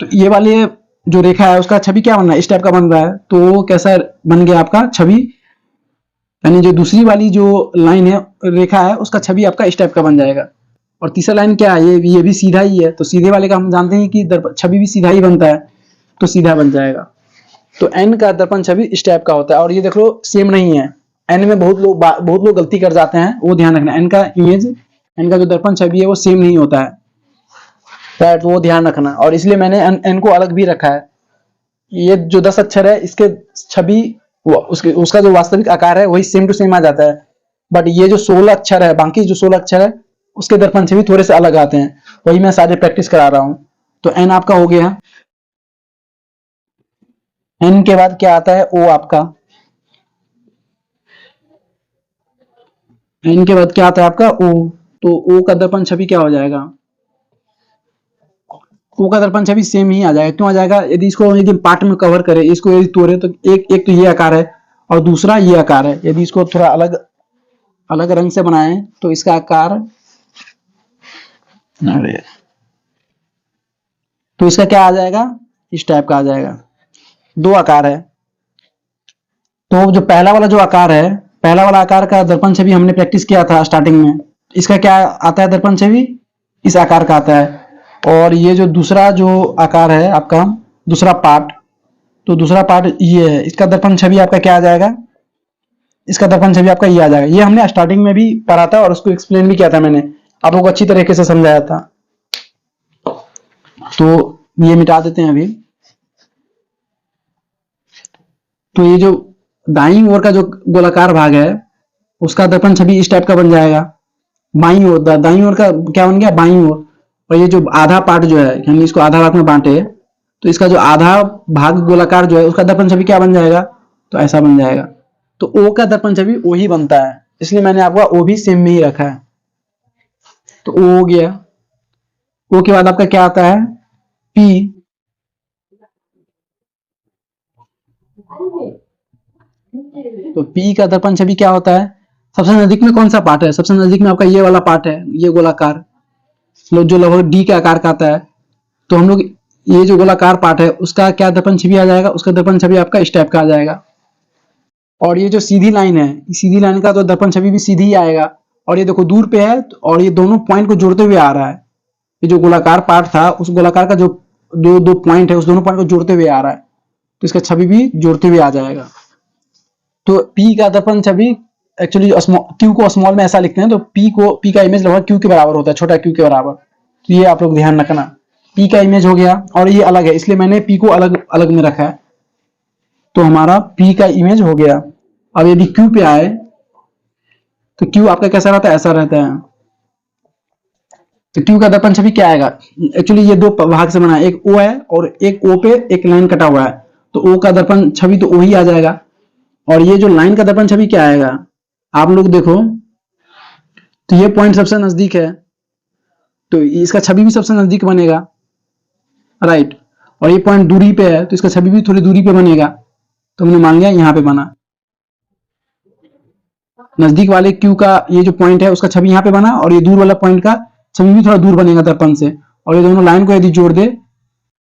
तो ये वाले जो रेखा है उसका छवि क्या बन रहा है, इस टाइप का बन रहा है। तो कैसा बन गया आपका छवि, यानी जो दूसरी वाली जो लाइन है, रेखा है, उसका छवि आपका इस टाइप का बन जाएगा। और तीसरा लाइन क्या है, ये भी सीधा ही है, तो सीधे वाले का हम जानते हैं कि छवि भी सीधा ही बनता है, तो सीधा बन जाएगा। तो एन का दर्पण छवि इस टाइप का होता है। और ये देख लो सेम नहीं है, एन में बहुत लोग गलती कर जाते हैं, वो ध्यान रखना। एन का इमेज, एन का जो दर्पण छवि है वो सेम नहीं होता है, राइट, वो ध्यान रखना। और इसलिए मैंने एन को अलग भी रखा है। ये जो 10 अक्षर है इसके छवि उसका जो वास्तविक आकार है वही सेम टू सेम आ जाता है, बट ये जो 16 अक्षर है, बाकी जो 16 अक्षर है उसके दर्पण छवि थोड़े से अलग आते हैं, वही मैं सारे प्रैक्टिस करा रहा हूं। तो एन आपका हो गया। एन के बाद क्या आता है, ओ आपका। एन के बाद क्या आता है आपका, ओ। तो ओ का दर्पण छवि क्या हो जाएगा, ओ का दर्पण छवि सेम ही आ जाएगा। क्यों आ जाएगा, यदि इसको यदि पार्ट में कवर करें, इसको यदि तोड़े तो एक तो ये आकार है और दूसरा ये आकार है। यदि इसको थोड़ा अलग अलग रंग से बनाएं तो इसका आकार, तो इसका क्या आ जाएगा, इस टाइप का आ जाएगा। 2 आकार है। तो जो पहला वाला जो आकार है, पहला वाला आकार का दर्पण छवि हमने प्रैक्टिस किया था स्टार्टिंग में, इसका क्या आता है दर्पण छवि, इस आकार का आता है। और ये जो दूसरा जो आकार है आपका, दूसरा पार्ट, तो दूसरा पार्ट ये है, इसका दर्पण छवि आपका क्या आ जाएगा, इसका दर्पण छवि आपका ये आ जाएगा। ये हमने स्टार्टिंग में भी पढ़ा था और उसको एक्सप्लेन भी किया था मैंने, आप लोगों को अच्छी तरीके से समझाया था। तो ये मिटा देते हैं अभी। तो ये जो दाईं ओर का जो गोलाकार भाग है उसका दर्पण छवि इस टाइप का बन जाएगा। बाईं ओर, दाईं ओर का क्या बन गया, बाईं ओर। और ये जो आधा पार्ट जो है, यानी इसको आधा भाग में बांटे, तो इसका जो आधा भाग गोलाकार जो है उसका दर्पण छवि क्या बन जाएगा, तो ऐसा बन जाएगा। तो ओ का दर्पण छवि ओ ही बनता है, इसलिए मैंने आपका ओ भी सेम में ही रखा है। तो ओ हो गया। ओ के बाद आपका क्या आता है, पी। तो पी का दर्पण छवि क्या होता है, सबसे नजदीक में कौन सा पार्ट है, सबसे नजदीक में आपका ये वाला पार्ट है, ये गोलाकार जो लगभग डी के आकार का आता है। तो हम लोग ये जो गोलाकार पार्ट है उसका क्या दर्पण छवि आ जाएगा, उसका दर्पण छवि आपका इस टाइप का आ जाएगा। और ये जो सीधी लाइन है, सीधी लाइन का तो दर्पण छवि भी सीधी ही आएगा। और ये देखो दूर पे है, और ये दोनों पॉइंट को जोड़ते हुए आ रहा है। ये जो गोलाकार पार्ट था उस गोलाकार का जो दो पॉइंट है उस दोनों पॉइंट को जोड़ते हुए आ रहा है, तो इसका छवि भी जोड़ते हुए आ जाएगा। तो पी का दर्पण छवि एक्चुअली क्यू को स्मॉल में ऐसा लिखते हैं, तो पी का इमेज लगभग क्यू के बराबर होता है, छोटा क्यू के बराबर। तो ये आप लोग ध्यान रखना, पी का इमेज हो गया। और ये अलग है इसलिए मैंने पी को अलग अलग में रखा है। तो हमारा पी का इमेज हो गया। अब यदि क्यू पे आए तो क्यू आपका कैसा रहता है, ऐसा रहता है। तो क्यू का दर्पण छवि क्या आएगा, एक्चुअली ये 2 भाग से बना है, एक ओ है और एक ओ पे एक लाइन कटा हुआ है, तो ओ का दर्पण छवि तो ओ ही आ जाएगा। और ये जो लाइन का दर्पण छवि क्या आएगा, आप लोग देखो, तो ये पॉइंट सबसे नजदीक है, तो इसका छवि भी सबसे नजदीक बनेगा, राइट। और ये पॉइंट दूरी पे है तो इसका छवि भी थोड़ी दूरी पे बनेगा, तो हमने मान लिया यहाँ पे बना। नजदीक वाले क्यू का ये जो पॉइंट है उसका छवि यहाँ पे बना, और ये दूर वाला पॉइंट का छवि भी थोड़ा दूर बनेगा दर्पण से। और ये दोनों लाइन को यदि जोड़ दे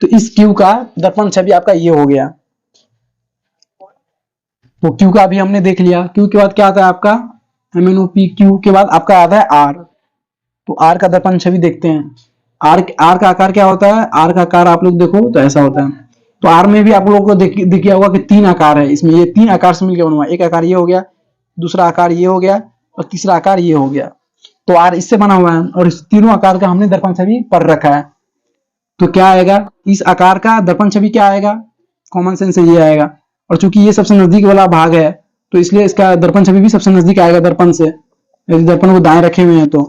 तो इस क्यू का दर्पण छवि आपका ये हो गया। तो क्यू का अभी हमने देख लिया। क्यू के बाद क्या आता है आपका, MNOP। क्यू के बाद आपका आता है आर। तो आर का दर्पण छवि देखते हैं। आर का आकार क्या होता है, आर का आकार आप लोग देखो तो ऐसा होता है। तो आर में भी आप लोगों को दिखा होगा कि 3 आकार है इसमें, ये 3 आकार से मिलकर बना हुआ है। एक आकार ये हो गया, दूसरा आकार ये हो गया, और तीसरा आकार ये हो गया। तो आर इससे बना हुआ है, और इस तीनों आकार का हमने दर्पण छवि पर रखा है। तो क्या आएगा, इस आकार का दर्पण छवि क्या आएगा, कॉमन सेंस से ये आएगा। और चूंकि ये सबसे नजदीक वाला भाग है तो इसलिए इसका दर्पण छवि भी सबसे नजदीक आएगा दर्पण से, यदि दर्पण को दाएं रखे हुए हैं तो।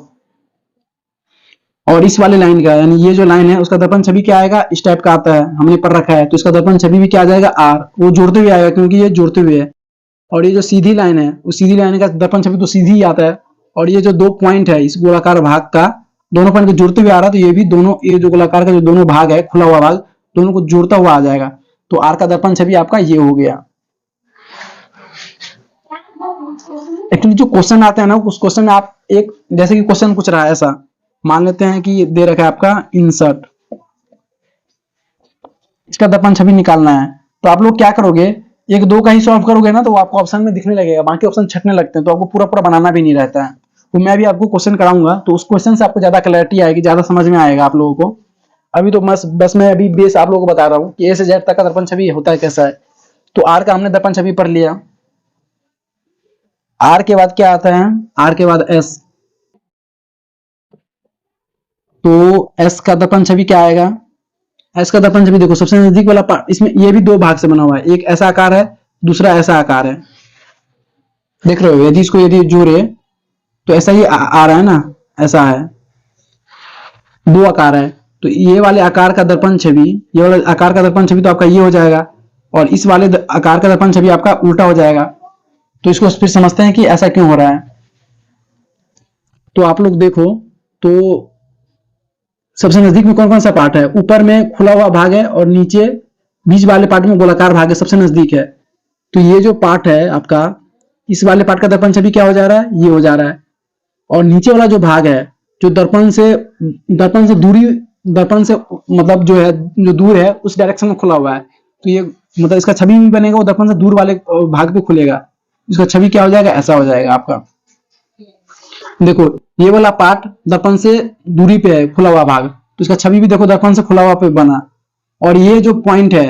और इस वाले लाइन का, यानी ये जो लाइन है उसका दर्पण छवि क्या आएगा, इस टाइप का आता है, हमने पढ़ रखा है, तो इसका दर्पण छवि भी क्या आ जाएगा, आर, वो जोड़ते हुए आएगा क्योंकि ये जोड़ते हुए है। और ये जो सीधी लाइन है, उस सीधी लाइन का दर्पण छवि तो सीधी ही आता है। और ये जो दो पॉइंट है इस गोलाकार भाग का, दोनों पॉइंट को जोड़ते हुए आ रहा है, तो ये भी दोनों, ये जो गोलाकार का जो दोनों भाग है, खुला हुआ भाग, दोनों को जोड़ता हुआ आ जाएगा। तो आर का दर्पण छवि आपका ये हो गया। एक्चुअली जो क्वेश्चन आते हैं ना, उस क्वेश्चन में आप एक, जैसे कि क्वेश्चन पूछ रहा है ऐसा, मान लेते हैं कि दे रखा है आपका इंसर्ट, इसका दर्पण छवि निकालना है, तो आप लोग क्या करोगे, एक दो का ही सॉल्व करोगे ना, तो आपको ऑप्शन में दिखने लगेगा, बाकी ऑप्शन छटने लगते हैं, तो आपको पूरा पूरा बनाना भी नहीं रहता है। तो मैं भी आपको क्वेश्चन कराऊंगा, तो उस क्वेश्चन से आपको ज्यादा क्लैरिटी आएगी, ज्यादा समझ में आएगा आप लोगों को। अभी तो बस मैं अभी बेस आप लोगों को बता रहा हूँ कि ए से जेड तक का दर्पण छवि होता है कैसा है। तो आर का हमने दर्पण छवि पढ़ लिया। आर के बाद क्या आता है, आर के बाद एस, तो एस का दर्पण छवि क्या आएगा, एस का दर्पण छवि देखो सबसे नजदीक वाला पार्ट, इसमें ये भी दो भाग से बना हुआ है, एक ऐसा आकार है, दूसरा ऐसा आकार है, देख रहे हो, यदि इसको यदि जोड़े तो ऐसा ही आ रहा है ना, ऐसा है, दो आकार है, तो ये वाले आकार का दर्पण छवि, ये वाले आकार का दर्पण छवि तो आपका ये हो जाएगा, और इस वाले आकार का दर्पण छवि आपका उल्टा हो जाएगा। तो इसको फिर समझते हैं कि ऐसा क्यों हो रहा है। तो आप लोग देखो, तो सबसे नजदीक में कौन कौन सा पार्ट है, ऊपर में खुला हुआ भाग है, और नीचे बीच वाले पार्ट में गोलाकार भाग है, सबसे नजदीक है। तो ये जो पार्ट है आपका, इस वाले पार्ट का दर्पण छवि क्या हो जा रहा है, ये हो जा रहा है। और नीचे वाला जो भाग है, जो दर्पण से दूरी, दर्पण से मतलब जो है, जो दूर है उस डायरेक्शन में खुला हुआ है, तो ये मतलब इसका छवि भी बनेगा, वो दर्पण से दूर वाले भाग पे खुलेगा, इसका छवि क्या हो जाएगा, ऐसा हो जाएगा आपका। देखो ये वाला पार्ट दर्पण से दूरी पे है, खुला हुआ भाग, तो इसका छवि भी देखो दर्पण से खुला हुआ पे बना। और ये जो पॉइंट है,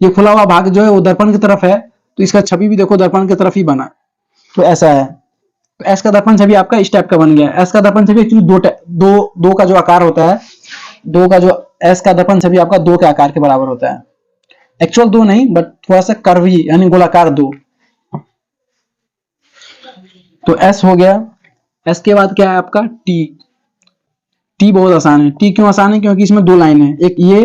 ये खुला हुआ भाग जो है वो दर्पण की तरफ है, तो इसका छवि भी देखो दर्पण की तरफ ही बना। तो ऐसा है। तो एस का दर्पण छवि आपका इस टाइप का बन गया। एस का दर्पण छवि एक्चुअली दो का जो आकार होता है, दो का जो एस का दर्पण छवि आपका दो के आकार के बराबर होता है। एक्चुअल दो नहीं, बट थोड़ा सा कर्वी यानी गोलाकार दो। तो एस हो गया। एस के बाद क्या है आपका टी। टी बहुत आसान है। टी क्यों आसान है, क्योंकि इसमें दो लाइन है, एक ये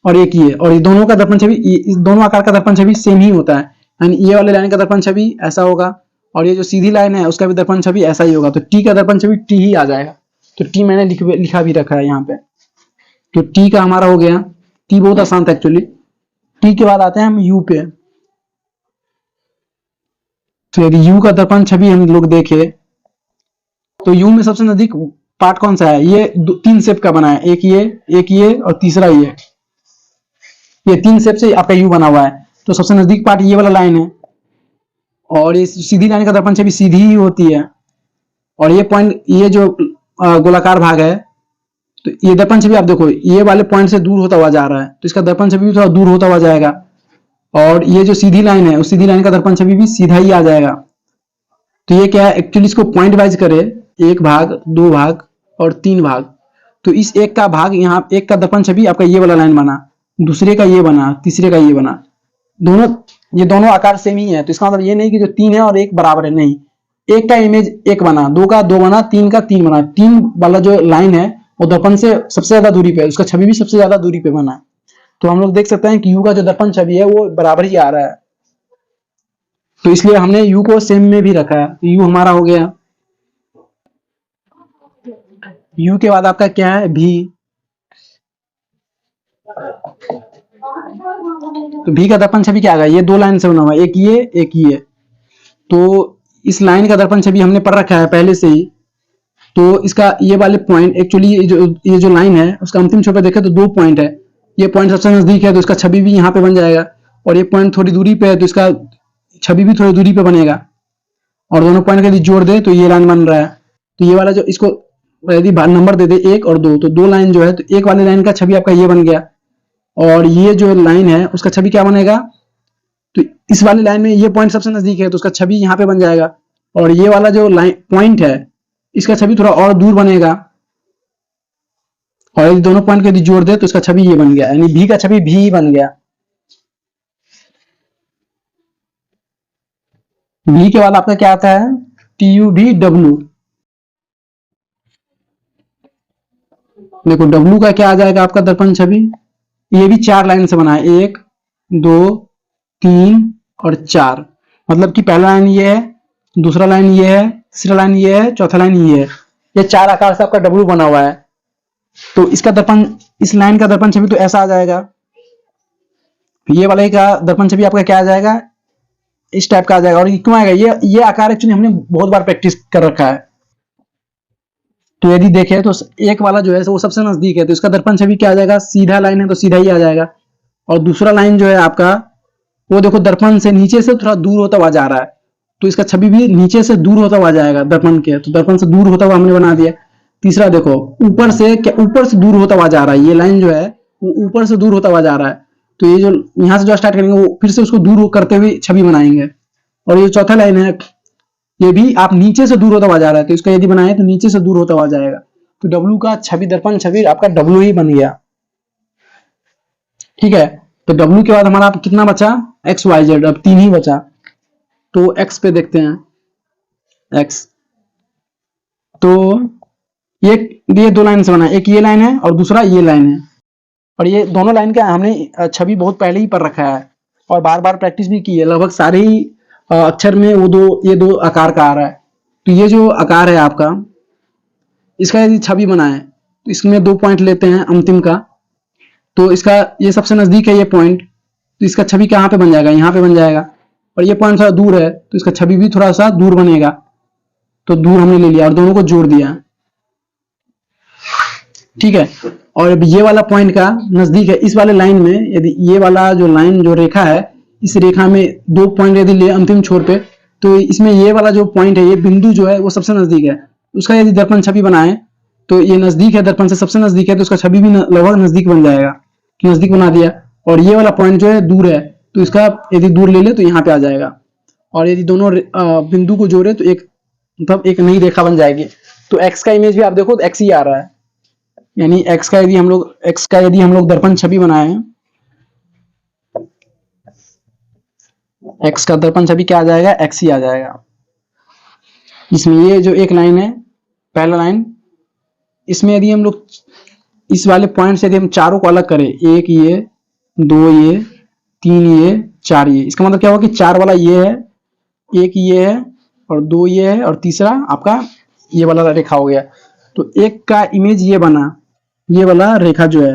और एक ये, और ये दोनों का दर्पण छवि, इस दोनों आकार का दर्पण छवि सेम ही होता है, यानी ये वाले लाइन का दर्पण छवि ऐसा होगा, और ये जो सीधी लाइन है उसका भी दर्पण छवि ऐसा ही होगा, तो टी का दर्पण छवि टी ही आ जाएगा। तो टी मैंने लिखा भी रखा है यहाँ पे। तो टी का हमारा हो गया। टी बहुत आसान था एक्चुअली। टी के बाद आते हैं हम यू पे। तो यदि यू का दर्पण छवि हम लोग देखे, तो यू में सबसे नजदीक पार्ट कौन सा है, ये तीन शेप का बना है, एक ये और तीसरा ये तीन शेप से आपका यू बना हुआ है। तो सबसे नजदीक पार्ट ये वाला लाइन है, और ये सीधी लाइन का दर्पण छवि सीधी ही होती है। और ये पॉइंट, ये जो गोलाकार भाग है, तो ये दर्पण छवि आप देखो ये वाले पॉइंट से दूर होता हुआ जा रहा है, तो इसका दर्पण छवि भी थोड़ा दूर होता हुआ जाएगा। और ये जो सीधी लाइन है, उस सीधी लाइन का दर्पण छवि भी सीधा ही आ जाएगा। तो ये क्या है, एक्चुअली इसको पॉइंट वाइज करे, एक भाग, दो भाग और तीन भाग, तो इस एक का भाग, यहाँ एक का दर्पण छवि आपका ये वाला लाइन बना, दूसरे का ये बना, तीसरे का ये बना, दोनों, ये दोनों आकार सेम ही है। तो इसका मतलब ये नहीं कि जो तीन है और एक बराबर है, नहीं, एक का इमेज एक बना, दो का दो बना, तीन का तीन बना, तीन वाला जो लाइन है वो दर्पण से सबसे ज्यादा दूरी पे है, उसका छवि भी सबसे ज्यादा दूरी पे बना है। तो हम लोग देख सकते हैं कि यू का जो दर्पण छवि है वो बराबर ही आ रहा है, तो इसलिए हमने यू को सेम में भी रखा है। तो यू हमारा हो गया। यू के बाद आपका क्या है, भी। तो भी का दर्पण छवि क्या आ गया, ये दो लाइन से बना हुआ है, एक ये एक ये। तो इस लाइन का दर्पण छवि हमने पढ़ रखा है पहले से ही। तो इसका ये वाले पॉइंट, एक्चुअली ये जो लाइन है उसका अंतिम छोर पे देखें तो दो पॉइंट है, ये पॉइंट सबसे नजदीक है तो इसका छवि भी यहाँ पे बन जाएगा, और ये पॉइंट थोड़ी दूरी पे है तो इसका छवि भी थोड़ी दूरी पे बनेगा। और दोनों पॉइंट का यदि जोड़ दे तो ये लाइन बन रहा है। तो ये वाला जो, इसको यदि नंबर दे दे एक और दो, तो दो लाइन जो है, तो एक वाले लाइन का छवि आपका ये बन गया, और ये जो लाइन है उसका छवि क्या बनेगा, तो इस वाली लाइन में ये पॉइंट सबसे नजदीक है तो उसका छवि यहाँ पे बन जाएगा, और ये वाला जो लाइन पॉइंट है इसका छवि थोड़ा और दूर बनेगा, और यदि दोनों पॉइंट को यदि जोड़ दे तो इसका छवि ये बन गया, यानी भी का छवि भी बन गया। भी के बाद आपका क्या आता है, टी यू भी डब्ल्यू। देखो डब्लू का क्या आ जाएगा आपका दर्पण छवि, ये भी 4 लाइन से बना है, 1 2 3 और 4, मतलब कि पहला लाइन ये है, दूसरा लाइन ये है, तीसरा लाइन ये है, चौथा लाइन ये है, ये 4 आकार से आपका डब्लू बना हुआ है। तो इसका दर्पण, इस लाइन का दर्पण छवि तो ऐसा आ जाएगा। ये वाले का दर्पण छवि आपका क्या आ जाएगा, इस टाइप का आ जाएगा। और ये क्यों आएगा, ये आकार एक्चुअली हमने बहुत बार प्रैक्टिस कर रखा है। तो यदि देखें तो एक वाला जो है वो सबसे नजदीक है, तो इसका दर्पण छवि क्या आ जाएगा, सीधा लाइन है तो सीधा ही आ जाएगा। और दूसरा लाइन जो है आपका, वो देखो दर्पण से नीचे से थोड़ा दूर होता हुआ जा रहा है, तो इसका छवि भी नीचे से दूर होता हुआ जाएगा दर्पण के, तो दर्पण से दूर होता हुआ हमने बना दिया। तीसरा देखो ऊपर से दूर होता हुआ जा रहा है, ये लाइन जो है वो ऊपर से दूर होता हुआ जा रहा है, तो ये जो यहाँ से जो स्टार्ट करेंगे वो फिर से उसको दूर करते हुए छवि बनाएंगे। और ये चौथा लाइन है, ये भी आप नीचे से दूर होता हुआ जा रहा है, तो इसका यदि बनाए तो नीचे से दूर होता हुआ जाएगा। तो डब्लू का छवि दर्पण छवि आपका डब्लू ही बन गया। ठीक है, तो डब्लू के बाद हमारा कितना बचा, एक्स वाई जेड, अब 3 ही बचा। तो एक्स पे देखते हैं, एक्स तो ये 2 लाइन से बना है, एक ये लाइन है और दूसरा ये लाइन है। और ये दोनों लाइन का हमने छवि बहुत पहले ही पढ़ रखा है और बार बार प्रैक्टिस भी की है, लगभग सारे ही अक्षर में ये दो आकार का आ रहा है। तो ये जो आकार है आपका, इसका यदि छवि बनाए तो इसमें 2 पॉइंट लेते हैं अंतिम का, तो इसका ये सबसे नजदीक है ये पॉइंट, तो इसका छवि कहाँ पे बन जाएगा, यहाँ पे बन जाएगा। और ये पॉइंट थोड़ा दूर है तो इसका छवि भी थोड़ा सा दूर बनेगा, तो दूर हमने ले लिया और दोनों को जोड़ दिया। ठीक है, और अब ये वाला पॉइंट का नजदीक है, इस वाले लाइन में यदि ये वाला जो लाइन जो रेखा है, इस रेखा में 2 पॉइंट यदि ले अंतिम छोर पे, तो इसमें ये वाला जो पॉइंट है, ये बिंदु जो है वो सबसे नजदीक है, उसका यदि दर्पण छवि बनाए तो ये नजदीक है, दर्पण से सबसे नजदीक है, तो उसका छवि भी लगभग नजदीक बन जाएगा, कि नजदीक बना दिया। और ये वाला पॉइंट जो है दूर है, तो इसका यदि दूर ले ले तो यहाँ पे आ जाएगा। और यदि दोनों बिंदु को जोड़े तो एक मतलब एक नई रेखा बन जाएगी। तो एक्स का इमेज भी आप देखो तो एक्स ही आ रहा है, यानी एक्स का यदि हम लोग दर्पण छवि बनाए, एक्स का दर्पण छवि क्या आ जाएगा, एक्स ही आ जाएगा। इसमें ये जो एक लाइन है, पहला लाइन, इसमें यदि हम लोग इस वाले पॉइंट से यदि हम चारों को अलग करें, 1 ये 2 ये 3 ये 4 ये, इसका मतलब क्या होगा कि 4 वाला ये है, 1 ये है और 2 ये है और तीसरा आपका ये वाला रेखा हो गया। तो एक का इमेज ये बना, ये वाला रेखा जो है,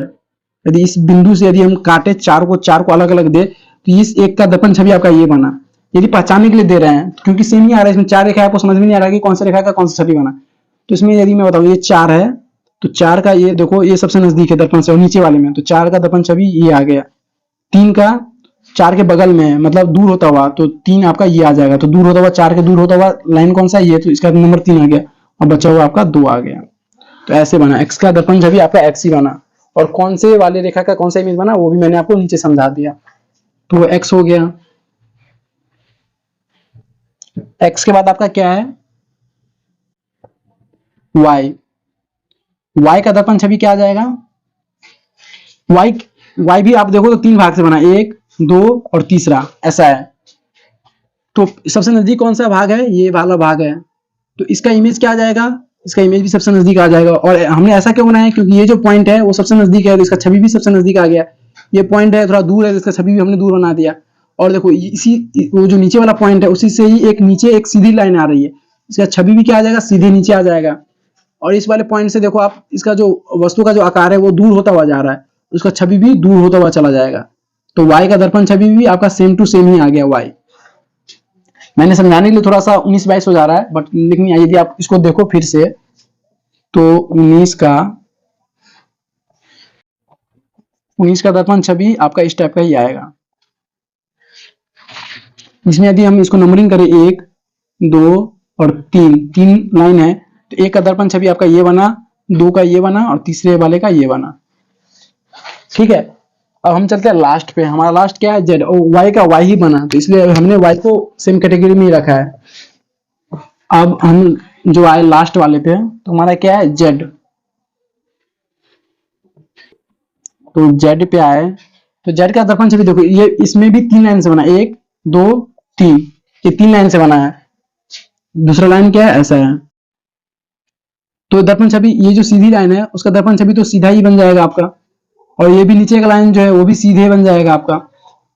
यदि इस बिंदु से यदि हम काटे, 4 को अलग अलग दे, तो इस एक का दर्पण छवि आपका ये बना। यदि पहचानने के लिए दे रहे हैं क्योंकि सेम ही आ रहा है, इसमें 4 रेखा, आपको समझ में नहीं आ रहा कि कौन सा रेखा का कौन सा छवि बना। तो इसमें यदि मैं बताऊं ये 4 है, तो 4 का ये देखो ये सबसे नजदीक है दर्पण से, और नीचे वाले में तो 4 का दर्पण छवि ये आ गया। 3 का 4 के बगल में है, मतलब दूर होता हुआ, तो 3 आपका ये आ जाएगा, तो दूर होता हुआ 4 के दूर होता हुआ लाइन कौन सा है ये, तो इसका नंबर 3 आ गया और बचा हुआ आपका 2 आ गया। तो ऐसे बना एक्स का दर्पण छवि आपका एक्स ही बना। और कौन से वाले रेखा का कौन सा इमेज बना वो भी मैंने आपको नीचे समझा दिया। तो एक्स हो गया। एक्स के बाद आपका क्या है, वाई। वाई का दर्पण छवि क्या आ जाएगा, वाई वाई भी आप देखो तो 3 भाग से बना, 1 2 और तीसरा ऐसा है। तो सबसे नजदीक कौन सा भाग है, ये वाला भाग है, तो इसका इमेज क्या आ जाएगा, इसका इमेज भी सबसे नजदीक आ जाएगा। और हमने ऐसा क्यों बनाया, क्योंकि ये जो पॉइंट है वो सबसे नजदीक है, तो इसका छवि भी सबसे नजदीक आ गया। ये पॉइंट है थोड़ा दूर है, तो इसका छवि भी हमने दूर बना दिया। और देखो इसी वो जो नीचे वाला पॉइंट है उसी से ही एक नीचे एक सीधी लाइन आ रही है, इसका छवि भी क्या आ जाएगा, सीधे नीचे आ जाएगा। और इस वाले पॉइंट से देखो आप, इसका जो वस्तु का जो आकार है वो दूर होता हुआ जा रहा है, उसका छवि भी दूर होता हुआ चला जाएगा। तो वाई का दर्पण छवि भी आपका सेम टू सेम ही आ गया वाई। मैंने समझाने के लिए थोड़ा सा 19-22 हो जा रहा है, बट लेकिन यदि आप इसको देखो फिर से, तो 19 का दर्पण छवि आपका इस टाइप का ही आएगा। इसमें यदि हम इसको नंबरिंग करें 1 2 और 3 लाइन है, तो 1 का दर्पण छवि आपका ये बना, 2 का ये बना और तीसरे वाले का ये बना। ठीक है, अब हम चलते हैं लास्ट पे। हमारा लास्ट क्या है, जेड, और वाई का वाई ही बना, तो इसलिए हमने वाई को सेम कैटेगरी में ही रखा है। अब हम जो आए लास्ट वाले पे, तो हमारा क्या है, जेड। तो जेड पे आए, तो जेड का दर्पण छवि देखो, ये इसमें भी 3 लाइन से बना, 1 2 3, ये 3 लाइन से बना है। दूसरा लाइन क्या है, ऐसा है। तो दर्पण छवि ये जो सीधी लाइन है उसका दर्पण छवि तो सीधा ही बन जाएगा आपका, और ये भी नीचे का लाइन जो है वो भी सीधे बन जाएगा आपका।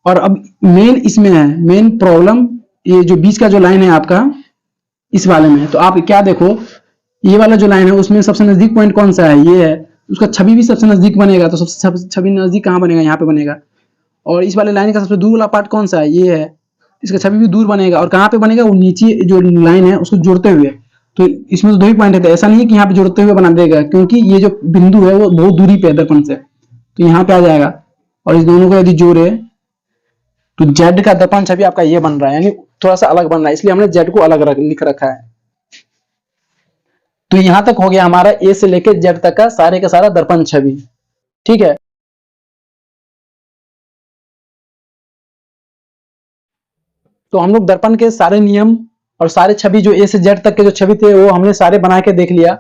और अब मेन इसमें है, मेन प्रॉब्लम ये जो बीच का जो लाइन है आपका इस वाले में, तो आप क्या देखो, ये वाला जो लाइन है उसमें सबसे नजदीक पॉइंट कौन सा है, ये है, उसका छवि भी सबसे नजदीक बनेगा, तो सबसे छवि नजदीक कहाँ बनेगा, यहाँ पे बनेगा। और इस वाले लाइन का सबसे दूर वाला पार्ट कौन सा है, ये है, इसका छवि भी दूर बनेगा, और कहाँ पे बनेगा, वो नीचे जो लाइन है उसको जोड़ते हुए। तो इसमें तो दो ही पॉइंट है, ऐसा नहीं है कि यहाँ पे जोड़ते हुए बना देगा, क्योंकि ये जो बिंदु है वो बहुत दूरी पे है दर्पण से, तो यहाँ पे आ जाएगा। और इस दोनों को यदि जोड़े तो जेड का दर्पण छवि आपका ये बन रहा है, यानी थोड़ा सा अलग बन रहा है, इसलिए हमने जेड को अलग लिख रखा है। तो यहां तक हो गया हमारा ए से लेकर जेड तक का सारे का सारा दर्पण छवि। ठीक है, तो हम लोग दर्पण के सारे नियम और सारे छवि जो ए से जेड तक के जो छवि थे वो हमने सारे बना के देख लिया।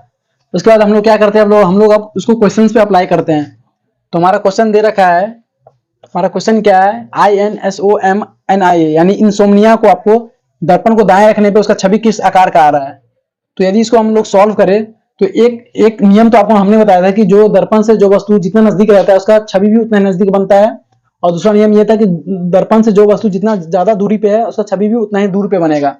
उसके बाद हम लोग क्या करते हैं, हम लोग अब उसको क्वेश्चंस पे अप्लाई करते हैं। तो हमारा क्वेश्चन दे रखा है, हमारा क्वेश्चन क्या है, INSOMNIA, यानी इंसोम्निया को आपको दर्पण को दाएं रखने पे उसका छवि किस आकार का आ रहा है। तो यदि इसको हम लोग सॉल्व करें तो एक एक नियम तो आपको हमने बताया था कि जो दर्पण से जो वस्तु जितना नजदीक रहता है उसका छवि भी उतना नजदीक बनता है, और दूसरा नियम यह था कि दर्पण से जो वस्तु जितना ज्यादा दूरी पे है उसका छवि भी उतना ही दूर पे बनेगा।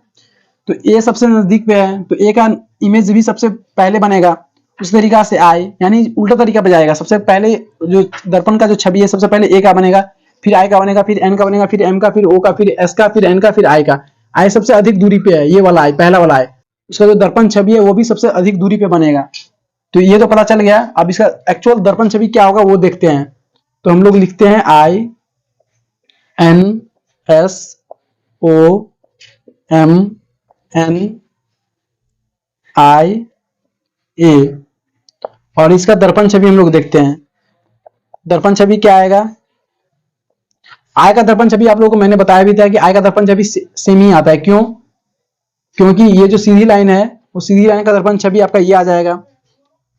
तो ए सबसे नजदीक पे है तो ए का इमेज भी सबसे पहले बनेगा। उस तरीका से आई, यानी उल्टा तरीका पे जाएगा, सबसे पहले जो दर्पण का जो छवि है सबसे पहले ए का बनेगा, फिर आई का बनेगा, फिर एन का बनेगा, फिर एम का, फिर ओ का, फिर एस का, फिर एन का, फिर आई का। आई सबसे अधिक दूरी पे है, ये वाला आई, पहला वाला आई, उसका जो दर्पण छवि है वो भी सबसे अधिक दूरी पे बनेगा। तो ये तो पता चल गया, अब इसका एक्चुअल दर्पण छवि क्या होगा वो देखते हैं। तो हम लोग लिखते हैं INSOMNIA, और इसका दर्पण छवि हम लोग देखते हैं। दर्पण छवि क्या आएगा, आई का दर्पण छवि आप लोगों को मैंने बताया भी था कि आई का दर्पण छवि सेम ही आता है। क्यों, क्योंकि ये जो सीधी लाइन है वो सीधी लाइन का दर्पण छवि आपका ये आ जाएगा,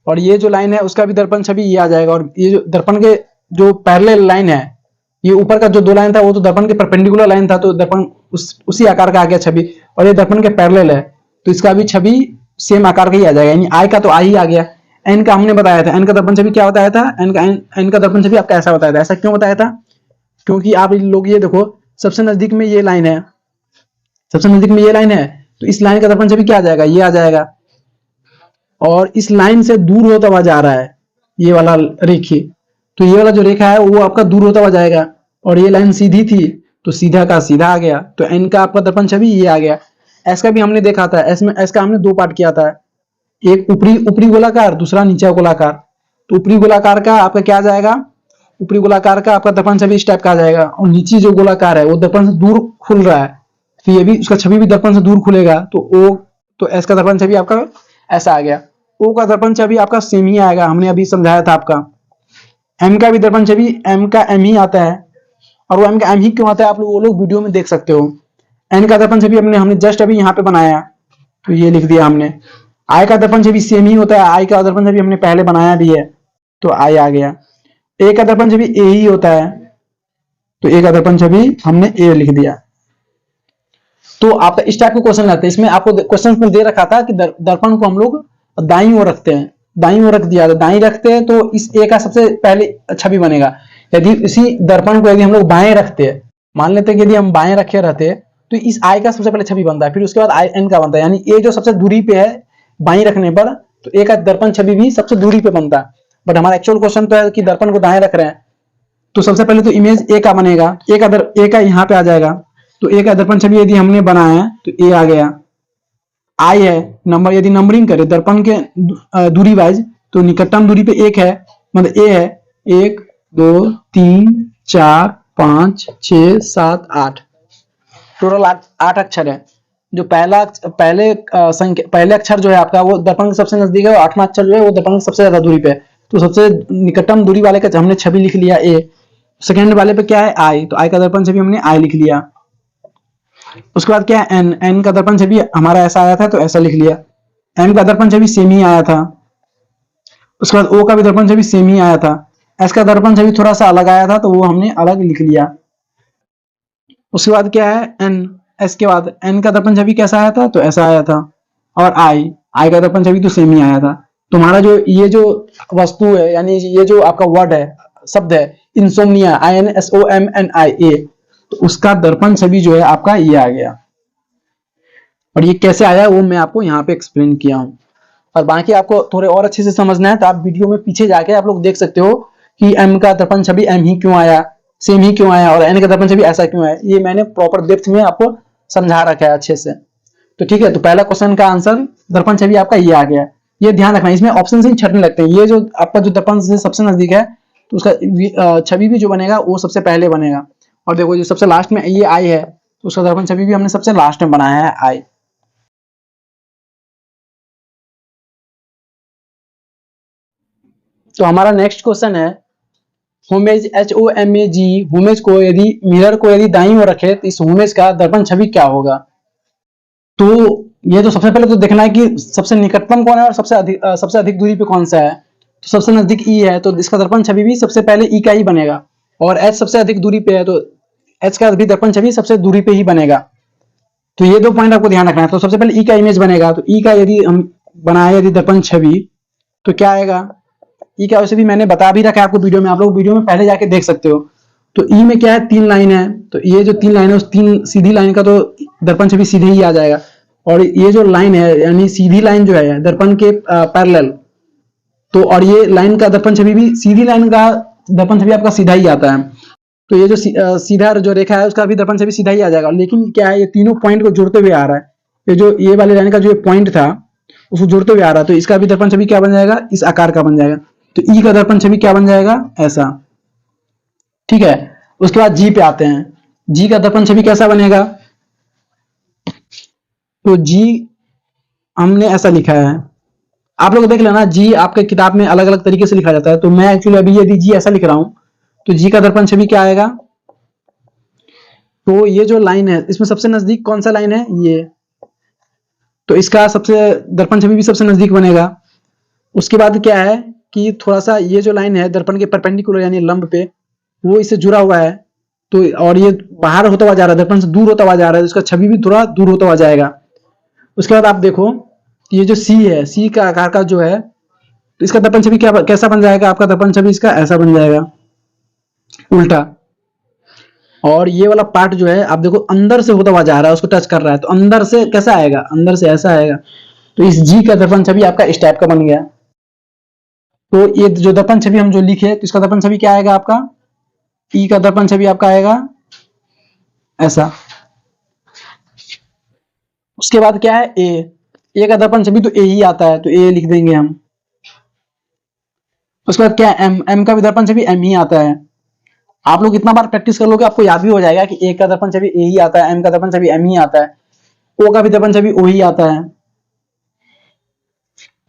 और ये जो लाइन है उसका भी दर्पण छवि ये आ जाएगा, और ये जो दर्पण के जो पैरेलल लाइन है, ये ऊपर का जो दो लाइन था वो तो दर्पण के परपेंडिकुलर लाइन था, तो दर्पण उसी आकार का आ गया छवि, और ये दर्पण के पैरेलल है तो इसका भी छवि सेम आकार का ही आ जाएगा, यानी आई का तो आई ही आ गया। एन का हमने बताया था, एन का दर्पण छवि क्या बताया था, एन का दर्पण छवि आपका ऐसा बताया था। ऐसा क्यों बताया था, क्योंकि आप लोग ये देखो, सबसे नजदीक में ये लाइन है, सबसे नजदीक में ये लाइन है, तो इस लाइन का दर्पण छवि क्या आ जाएगा, ये आ जाएगा, और इस लाइन से दूर होता हुआ जा रहा है ये वाला रेखी, तो ये वाला जो रेखा है वो आपका दूर होता हुआ जाएगा, और ये लाइन सीधी थी तो सीधा का सीधा आ गया, तो एन का आपका दर्पण छवि ये आ गया। एस का भी हमने देखा था, एस का हमने दो पार्ट किया था, एक ऊपरी ऊपरी गोलाकार, दूसरा नीचा गोलाकार। तो ऊपरी गोलाकार का आपका क्या आ जाएगा, ऊपरी गोलाकार का आपका दर्पण छवि इस टाइप का आ जाएगा, और नीचे जो गोलाकार है वो दर्पण से दूर खुल रहा है, तो ये भी उसका छवि भी दर्पण से दूर खुलेगा, तो ओ, तो एस का दर्पण छवि आपका ऐसा आ गया। ओ का दर्पण छवि आपका सेम ही आएगा, हमने अभी समझाया था आपका। एम का भी दर्पण छवि एम का एम ही आता है, और वो एम का एम ही क्यों आता है आप लोग वो लोग वीडियो में देख सकते हो। एन का दर्पण छवि हमने जस्ट अभी यहाँ पे बनाया, तो ये लिख दिया हमने। आई का दर्पण छवि सेम ही होता है, आई का दर्पण छवि हमने पहले बनाया भी है, तो आई आ गया। ए का दर्पण छवि ए ही होता है, तो ए का दर्पण छवि हमने ए लिख दिया। तो आपका इस टाइप के क्वेश्चन रहते हैं, इसमें आपको क्वेश्चन में दे रखा था कि दर्पण को हम लोग दाईं ओर रखते हैं, दाईं ओर रख दिया, तो दाईं रखते हैं तो इस ए का सबसे पहले छवि बनेगा। यदि इसी दर्पण को यदि हम लोग बाएं रखते हैं, मान लेते हैं कि यदि हम बाएं रखे रहते तो इस आई का सबसे पहले छवि बनता है, फिर उसके बाद आई एन का बनता है, यानी ए जो सबसे दूरी पे है बाईं रखने पर, तो ए का दर्पण छवि भी सबसे दूरी पे बनता है। बट हमारा एक्चुअल क्वेश्चन तो है कि दर्पण को दाएं रख रहे हैं, तो सबसे पहले तो इमेज ए का बनेगा, ए का यहाँ पे आ जाएगा, तो ए का दर्पण छवि यदि हमने बनाया तो ए आ गया। आई है नंबर, यदि नंबरिंग करें दर्पण के दूरी वाइज, तो निकटतम दूरी पे एक है, मतलब ए है, 1 2 3 4 5 6 7 8, टोटल 8 अक्षर है। जो पहले अक्षर जो है आपका वो दर्पण के सबसे नजदीक है, और 8वां अक्षर जो है वो दर्पण के सबसे ज्यादा दूरी पे है, तो सबसे निकटतम दूरी वाले का हमने छवि लिख लिया ए। सेकेंड वाले पे क्या है आई, तो आई का दर्पण छवि हमने आई लिख लिया। उसके बाद क्या है एन, एन का दर्पण छवि हमारा ऐसा आया था तो ऐसा लिख लिया। एम का दर्पण छवि सेम ही आया था। उसके बाद ओ का भी दर्पण छवि सेम ही आया था। एस का दर्पण छवि थोड़ा सा अलग आया था तो वो हमने अलग लिख लिया। उसके बाद क्या है एन, एस के बाद एन का दर्पण छवि कैसा आया था तो ऐसा आया था। और आई, आई का दर्पण छवि तो सेम ही आया था। तुम्हारा जो ये जो वस्तु है, यानी ये जो आपका वर्ड है, शब्द है इंसोम्निया, INSOMNIA, तो उसका दर्पण छवि जो है आपका ये आ गया। और ये कैसे आया वो मैं आपको यहाँ पे एक्सप्लेन किया हूँ। और बाकी आपको थोड़े और अच्छे से समझना है तो आप वीडियो में पीछे जाके आप लोग देख सकते हो कि एम का दर्पण छवि एम ही क्यों आया, सेम ही क्यों आया, और एन का दर्पण छवि ऐसा क्यों आया। ये मैंने प्रॉपर डेप्थ में आपको समझा रखा है अच्छे से। तो ठीक है, तो पहला क्वेश्चन का आंसर दर्पण छवि आपका ये आ गया। ये ध्यान रखना, इसमें ऑप्शन से ही छटने लगते हैं। ये जो आपका जो दर्पण से सबसे नजदीक है तो उसका छवि भी जो बनेगा वो सबसे पहले बनेगा। और देखो जो सबसे लास्ट में ये आई है तो उसका दर्पण छवि भी हमने सबसे लास्ट में बनाया है आई। तो हमारा नेक्स्ट क्वेश्चन है होमेज HOMAG, होमेज को यदि मिरर को यदि दाईं ओर रखे तो इस होमेज का दर्पण छवि क्या होगा। तो ये तो सबसे पहले तो देखना है कि सबसे निकटतम कौन है और सबसे अधिक दूरी पे कौन सा है। तो सबसे नजदीक ई है तो इसका दर्पण छवि भी सबसे पहले ई का ही बनेगा। और एच सबसे अधिक दूरी पे है तो एच का भी दर्पण छवि सबसे दूरी पे ही बनेगा। तो ये दो पॉइंट आपको ध्यान रखना है। तो सबसे पहले ई का इमेज बनेगा, तो ई का यदि हम बनाए यदि दर्पण छवि तो क्या आएगा। ई का वैसे भी मैंने बता भी रखा है आपको वीडियो में, आप लोग वीडियो में पहले जाके देख सकते हो। तो ई में क्या है, 3 लाइन है, तो ये जो 3 लाइन है उस 3 सीधी लाइन का तो दर्पण छवि सीधे ही आ जाएगा। और ये जो लाइन है यानी सीधी लाइन जो है दर्पण के पैरेलल, तो और ये लाइन का दर्पण छवि भी सीधी लाइन का दर्पण छवि आपका सीधा ही आता है। तो ये जो सीधा जो रेखा है उसका भी दर्पण छवि सीधा ही आ जाएगा। लेकिन क्या है, ये तीनों पॉइंट को जोड़ते हुए आ रहा है। ये जो ये वाले लाइन का जो पॉइंट था उसको जोड़ते हुए आ रहा है, तो इसका भी दर्पण छवि क्या बन जाएगा, इस आकार का बन जाएगा। तो ई का दर्पण छवि क्या बन जाएगा, ऐसा। ठीक है, उसके बाद जी पे आते हैं। जी का दर्पण छवि कैसा बनेगा, तो जी हमने ऐसा लिखा है, आप लोग देख लेना। जी आपके किताब में अलग अलग तरीके से लिखा जाता है, तो मैं एक्चुअली अभी यदि जी ऐसा लिख रहा हूं तो जी का दर्पण छवि क्या आएगा। तो ये जो लाइन है इसमें सबसे नजदीक कौन सा लाइन है, ये, तो इसका सबसे दर्पण छवि भी सबसे नजदीक बनेगा। उसके बाद क्या है कि थोड़ा सा ये जो लाइन है दर्पण के परपेंडिकुलर यानी लंब पे वो इससे जुड़ा हुआ है, तो और ये बाहर होता हुआ जा रहा है, दर्पण से दूर होता हुआ जा रहा है, तो इसका छवि भी थोड़ा दूर होता हुआ जाएगा। उसके बाद आप देखो ये जो सी है, सी का आकार का जो है, तो इसका दर्पण छवि क्या कैसा बन जाएगा, आपका दर्पण छवि इसका ऐसा बन जाएगा, उल्टा। और ये वाला पार्ट जो है आप देखो अंदर से होता हुआ जा रहा है, उसको टच कर रहा है, तो अंदर से कैसा आएगा, अंदर से ऐसा आएगा। तो इस जी का दर्पण छवि आपका इस टाइप का बन गया। तो ये जो दर्पण छवि हम जो लिखे तो इसका दर्पण छवि क्या आएगा आपका, ई का दर्पण छवि आपका आएगा ऐसा। उसके बाद क्या है, ए का दर्पण छवि तो ए ही आता है, तो ए लिख देंगे हम। उसके बाद क्या है, एम का भी दर्पण छवि एम ही आता है। आप लोग इतना बार प्रैक्टिस कर लोगे आपको याद भी हो जाएगा कि ए का दर्पण छवि ए ही आता है, एम का दर्पण छवि एम ही आता है, ओ का भी दर्पण छवि ओ ही आता है,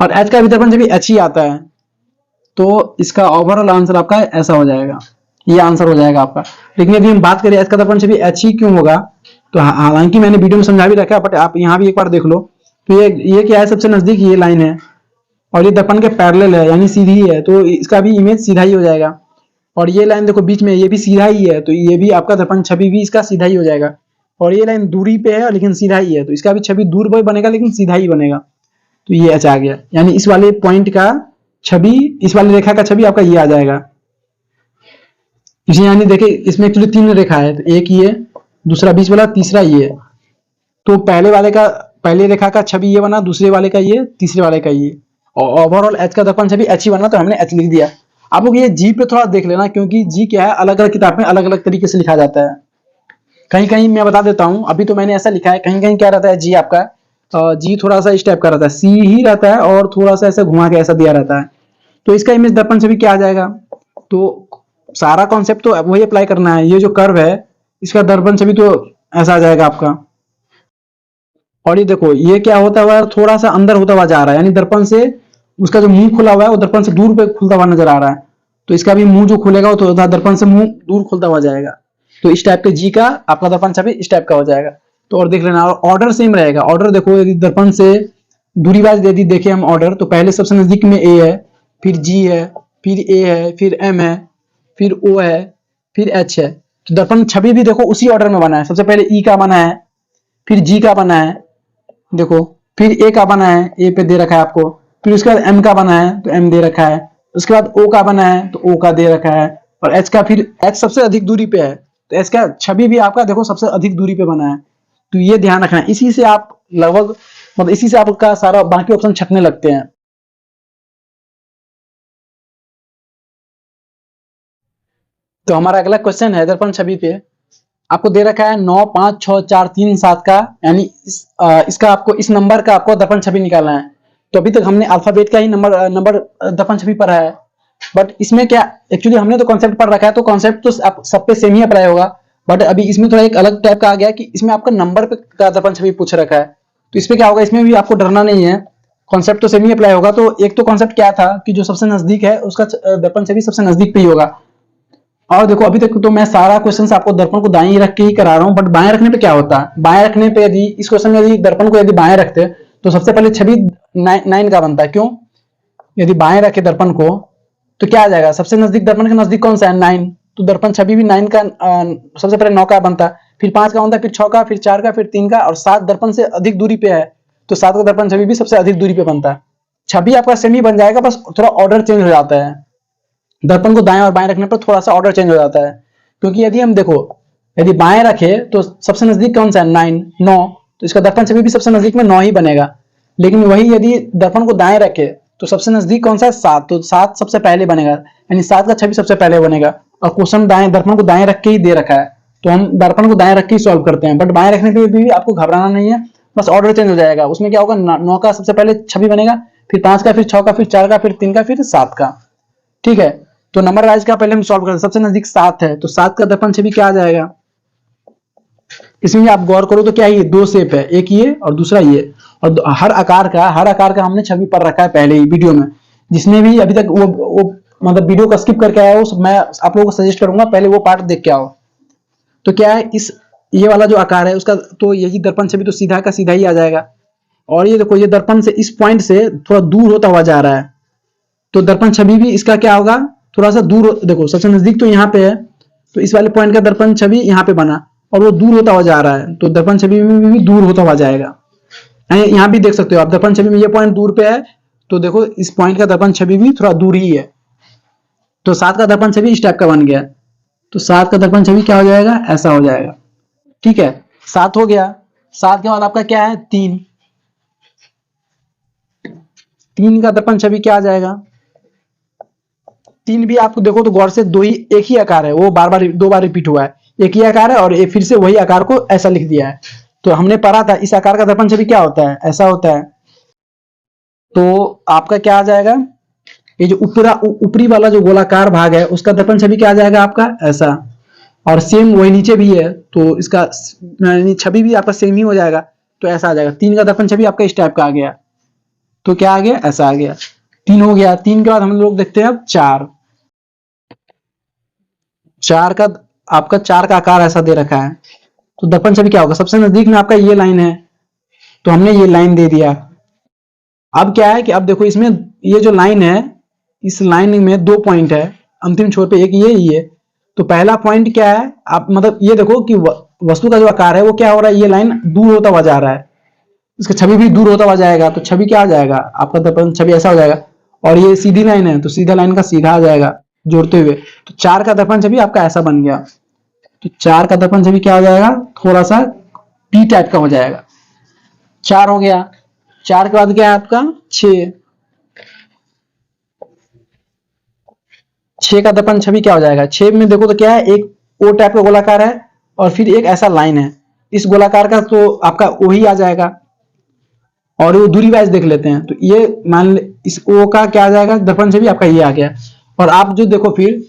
और एच का भी दर्पण छवि एच ही आता है। तो इसका ओवरऑल आंसर आपका ऐसा हो जाएगा, ये आंसर हो जाएगा आपका। लेकिन यदि हम बात करें एच का दर्पण छवि एच ही क्यों होगा, तो हालांकि मैंने वीडियो में समझा भी रखा है, बट आप यहाँ भी एक बार देख लो। तो ये क्या है, सबसे नजदीक ये लाइन है और ये दर्पण के पैरेलल है यानी सीधी है, तो इसका भी इमेज सीधा ही हो जाएगा। और ये लाइन देखो बीच में ये भी सीधा ही है, तो ये भी आपका दर्पण छवि भी इसका सीधा ही हो जाएगा। और ये लाइन दूरी पे है लेकिन सीधा ही है, तो इसका भी छवि दूर पे बनेगा लेकिन सीधा ही बनेगा। तो ये एच आ गया, यानी इस वाले पॉइंट का छवि, इस वाली रेखा का छवि आपका ये आ जाएगा। इसे यानी देखिए इसमें एक्चुअली 3 रेखा है, तो एक ये, दूसरा बीच वाला, तीसरा ये। तो पहले वाले का पहले रेखा का छवि ये बना, दूसरे वाले का ये, तीसरे वाले का ये, और ओवरऑल एच का दर्पण छवि एच ही बना, तो हमने एच लिख दिया। आप लोग ये जी पे थोड़ा देख लेना, क्योंकि जी क्या है अलग अलग किताब में अलग अलग तरीके से लिखा जाता है। कहीं कहीं मैं बता देता हूँ, अभी तो मैंने ऐसा लिखा है, कहीं कहीं क्या रहता है जी आपका, जी थोड़ा सा इस टाइप का रहता है, सी ही रहता है और थोड़ा सा ऐसे घुमा के ऐसा दिया रहता है। तो इसका इमेज दर्पण छवि क्या आ जाएगा, तो सारा कॉन्सेप्ट तो वही अप्लाई करना है। ये जो कर्व है इसका दर्पण छवि तो ऐसा आ जाएगा आपका। और ये देखो ये क्या होता हुआ है, थोड़ा सा अंदर होता हुआ जा रहा है, यानी दर्पण से उसका जो मुंह खुला हुआ है वो दर्पण से दूर पे खुलता हुआ नजर आ रहा है। तो इसका भी मुंह जो खुलेगा वो तो दर्पण से मुंह दूर खुलता हुआ जाएगा। तो इस टाइप के जी का आपका दर्पण छवि इस टाइप का हो जाएगा। तो और देख लेना, और ऑर्डर सेम रहेगा। ऑर्डर देखो यदि दर्पण से दूरी वाइज यदि देखें हम ऑर्डर, तो पहले सबसे नजदीक में ए है, फिर जी है, फिर ए है, फिर एम है, फिर ओ है, फिर एच है। तो दर्पण छवि भी देखो उसी ऑर्डर में बना है, सबसे पहले ई का बना है, फिर जी का बना है, देखो फिर ए का बना है, ए पे दे रखा है आपको, फिर उसके बाद m का बना है तो m दे रखा है, उसके बाद o का बना है तो o का दे रखा है, और h का फिर h सबसे अधिक दूरी पे है तो h का छवि भी आपका देखो सबसे अधिक दूरी पे बना है। तो ये ध्यान रखना है, इसी से आप लगभग मतलब इसी से आपका सारा बाकी ऑप्शन छटने लगते हैं। तो हमारा अगला क्वेश्चन है दर्पण छवि पे, आपको दे रखा है 9 5 6 4 3 7 का, यानी इसका आपको इस नंबर का आपको दर्पण छवि निकालना है। तो अभी तक हमने अल्फाबेट का ही नंबर दर्पण छवि पढ़ा है, बट इसमें क्या एक्चुअली हमने तो कॉन्सेप्ट पढ़ रखा है, तो कॉन्सेप्ट तो आप सब पे सेम ही अप्लाई होगा, बट अभी इसमें थोड़ा एक अलग टाइप का आ गया कि इसमें आपका नंबर पे का दर्पण छवि पूछ रखा है। तो इसमें क्या होगा, इसमें भी आपको डरना नहीं है, कॉन्सेप्ट तो सेम ही अप्लाई होगा। तो एक तो कॉन्सेप्ट क्या था कि जो सबसे नजदीक है उसका दर्पण छवि सबसे नजदीक पे ही होगा। और देखो अभी तक तो मैं सारा क्वेश्चन आपको दर्पण को दाएं रख के ही करा रहा हूँ, बट बाएं रखने पे क्या होता है, बाएं रखने पे यदि इस क्वेश्चन में यदि दर्पण को यदि बाएं रखते तो सबसे पहले छवि 9 का बनता है। क्यों, यदि बाएं रखे दर्पण को तो क्या आ जाएगा, सबसे नजदीक दर्पण के नजदीक कौन सा है 9, तो दर्पण छवि भी 9 का सबसे पहले 9 का बनता है, फिर 5 का बनता है, फिर 6 का, फिर 4 का, फिर 3 का, और 7 दर्पण से अधिक दूरी पे है तो 7 का दर्पण छवि भी सबसे अधिक दूरी पे बनता है। छवि आपका सेम ही बन जाएगा, बस थोड़ा ऑर्डर चेंज हो जाता है, दर्पण को दाएं और बाएं रखने पर थोड़ा सा ऑर्डर चेंज हो जाता है। क्योंकि यदि हम देखो यदि बाएं रखे तो सबसे नजदीक कौन सा है 9, तो इसका दर्पण छवि भी सबसे नजदीक में 9 ही बनेगा। लेकिन वही यदि दर्पण को दाएं रखे तो सबसे नजदीक कौन सा है 7, तो 7 सबसे पहले बनेगा, यानी 7 का छवि सबसे पहले बनेगा। और क्वेश्चन दाएं दर्पण को दाएं रख के ही दे रखा है, तो हम दर्पण को दाएं रख के ही सॉल्व करते हैं, बट बाएं रखने पे भी आपको घबराना नहीं है, बस ऑर्डर चेंज हो जाएगा। उसमें क्या होगा 9 का सबसे पहले छवि बनेगा, फिर 5 का, फिर 6 का, फिर 4 का, फिर 3 का, फिर 7 का। ठीक है, तो नंबर राइज का पहले हम सॉल्व करते हैं। सबसे नजदीक 7 है तो 7 का दर्पण छवि क्या आ जाएगा, इसमें आप गौर करो तो क्या ये 2 शेप है, एक ये और दूसरा ये, और हर आकार का हमने छवि पढ़ रखा है पहले ही वीडियो में। जिसने भी अभी तक वो मतलब वीडियो को स्किप करके आया हो, मैं आप लोगों को सजेस्ट करूंगा पहले वो पार्ट देख के आओ। तो क्या है, इस ये वाला जो आकार है उसका तो यही दर्पण छवि तो सीधा का सीधा ही आ जाएगा। और ये देखो ये दर्पण से इस पॉइंट से थोड़ा दूर होता हुआ जा रहा है, तो दर्पण छवि भी इसका क्या होगा, थोड़ा सा दूर। देखो सबसे नजदीक तो यहाँ पे है, तो इस वाले पॉइंट का दर्पण छवि यहाँ पे बना और वो दूर होता हुआ जा रहा है, तो दर्पण छवि में भी दूर होता हुआ जाएगा। यहाँ भी देख सकते हो आप, दर्पण छवि में ये पॉइंट दूर पे है, तो देखो इस पॉइंट का दर्पण छवि भी थोड़ा दूर ही है। तो 7 का दर्पण छवि इस टाइप का बन गया, तो 7 का दर्पण छवि क्या हो जाएगा, ऐसा हो जाएगा। ठीक है, 7 हो गया। 7 के बाद आपका क्या है 3, 3 का दर्पण छवि क्या आ जाएगा, 3 भी आपको देखो तो गौर से एक ही आकार है, वो बार बार 2 बार रिपीट हुआ है, एक ही आकार है और फिर से वही आकार को ऐसा लिख दिया है। तो हमने पढ़ा था इस आकार का दर्पण छवि क्या होता है, ऐसा होता है। तो आपका क्या आ जाएगा, ये जो ऊपरी वाला जो गोलाकार भाग है उसका दर्पण छवि क्या आ जाएगा आपका, ऐसा। और सेम वही नीचे भी है, तो इसका छवि भी आपका सेम ही हो जाएगा, तो ऐसा आ जाएगा। 3 का दर्पण छवि आपका इस टाइप का आ गया, तो क्या आ गया, ऐसा आ गया। 3 हो गया। 3 के बाद हम लोग देखते हैं अब 4। 4 का आपका 4 का आकार ऐसा दे रखा है, तो दर्पण छवि क्या होगा, सबसे नजदीक में आपका ये लाइन है, तो हमने ये लाइन दे दिया। अब क्या है कि अब देखो इसमें ये जो लाइन है, इस लाइन में 2 पॉइंट है अंतिम छोर पे, एक ये। तो पहला पॉइंट क्या है, आप मतलब ये देखो कि वस्तु का जो आकार है वो क्या हो रहा है, ये लाइन दूर होता हुआ जा रहा है, इसका छवि भी दूर होता हुआ जाएगा, तो छवि क्या आ जाएगा आपका दर्पण छवि ऐसा हो जाएगा। और ये सीधी लाइन है तो सीधा लाइन का सीधा आ जाएगा जोड़ते हुए, तो 4 का दर्पण छवि आपका ऐसा बन गया। तो 4 का दर्पण छवि क्या हो जाएगा, थोड़ा सा टी टाइप का हो जाएगा। 4 हो गया। 4 के बाद क्या है आपका 6। 6 का दर्पण छवि क्या हो जाएगा, 6 में देखो तो क्या है, एक ओ टाइप का गोलाकार है और फिर एक ऐसा लाइन है, इस गोलाकार का तो आपका ओ ही आ जाएगा। और वो दूरी वाइज देख लेते हैं, तो ये मान ले इस ओ का क्या आ जाएगा दर्पण छवि आपका ये आ गया। और आप जो देखो फिर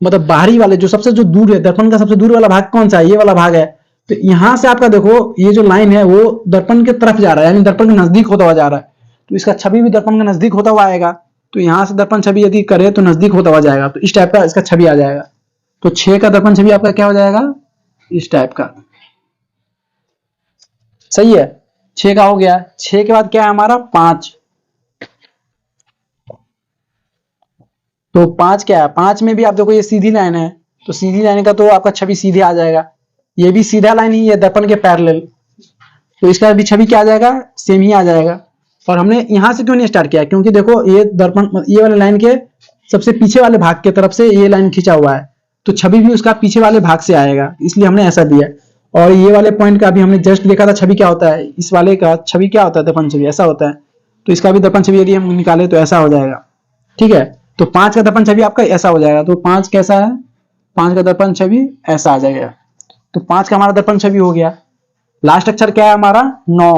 मतलब बाहरी वाले जो सबसे जो दूर है, दर्पण का सबसे दूर वाला भाग कौन सा है, ये वाला भाग है। तो यहां से आपका देखो ये जो लाइन है वो दर्पण के तरफ जा रहा है, यानी दर्पण के नजदीक होता हुआ जा रहा है, तो इसका छवि भी दर्पण के नजदीक होता हुआ आएगा। तो यहां से दर्पण छवि यदि करे तो नजदीक होता हुआ जाएगा, तो इस टाइप का इसका छवि आ जाएगा। तो 6 का दर्पण छवि आपका क्या हो जाएगा, इस टाइप का। सही है, 6 का हो गया। 6 के बाद क्या है हमारा 5। तो 5 क्या है, 5 में भी आप देखो ये सीधी लाइन है, तो सीधी लाइन का तो आपका छवि सीधे आ जाएगा, ये भी सीधा लाइन ही है दर्पण के पैरेलल, तो इसका भी छवि क्या आ जाएगा, सेम ही आ जाएगा। और हमने यहाँ से क्यों नहीं स्टार्ट किया, क्योंकि देखो ये दर्पण, ये वाले लाइन के सबसे पीछे वाले भाग की तरफ से ये लाइन खींचा हुआ है, तो छवि भी उसका पीछे वाले भाग से आएगा, इसलिए हमने ऐसा दिया। और ये वाले पॉइंट का भी हमने जस्ट देखा था छवि क्या होता है, इस वाले का छवि क्या होता है, दर्पण छवि ऐसा होता है, तो इसका भी दर्पण छवि यदि हम निकाले तो ऐसा हो जाएगा। ठीक है, तो 5 का दर्पण छवि आपका ऐसा हो जाएगा। तो 5 कैसा है, 5 का दर्पण छवि ऐसा आ जाएगा। तो 5 का हमारा दर्पण छवि हो गया। लास्ट अक्षर क्या है हमारा, 9।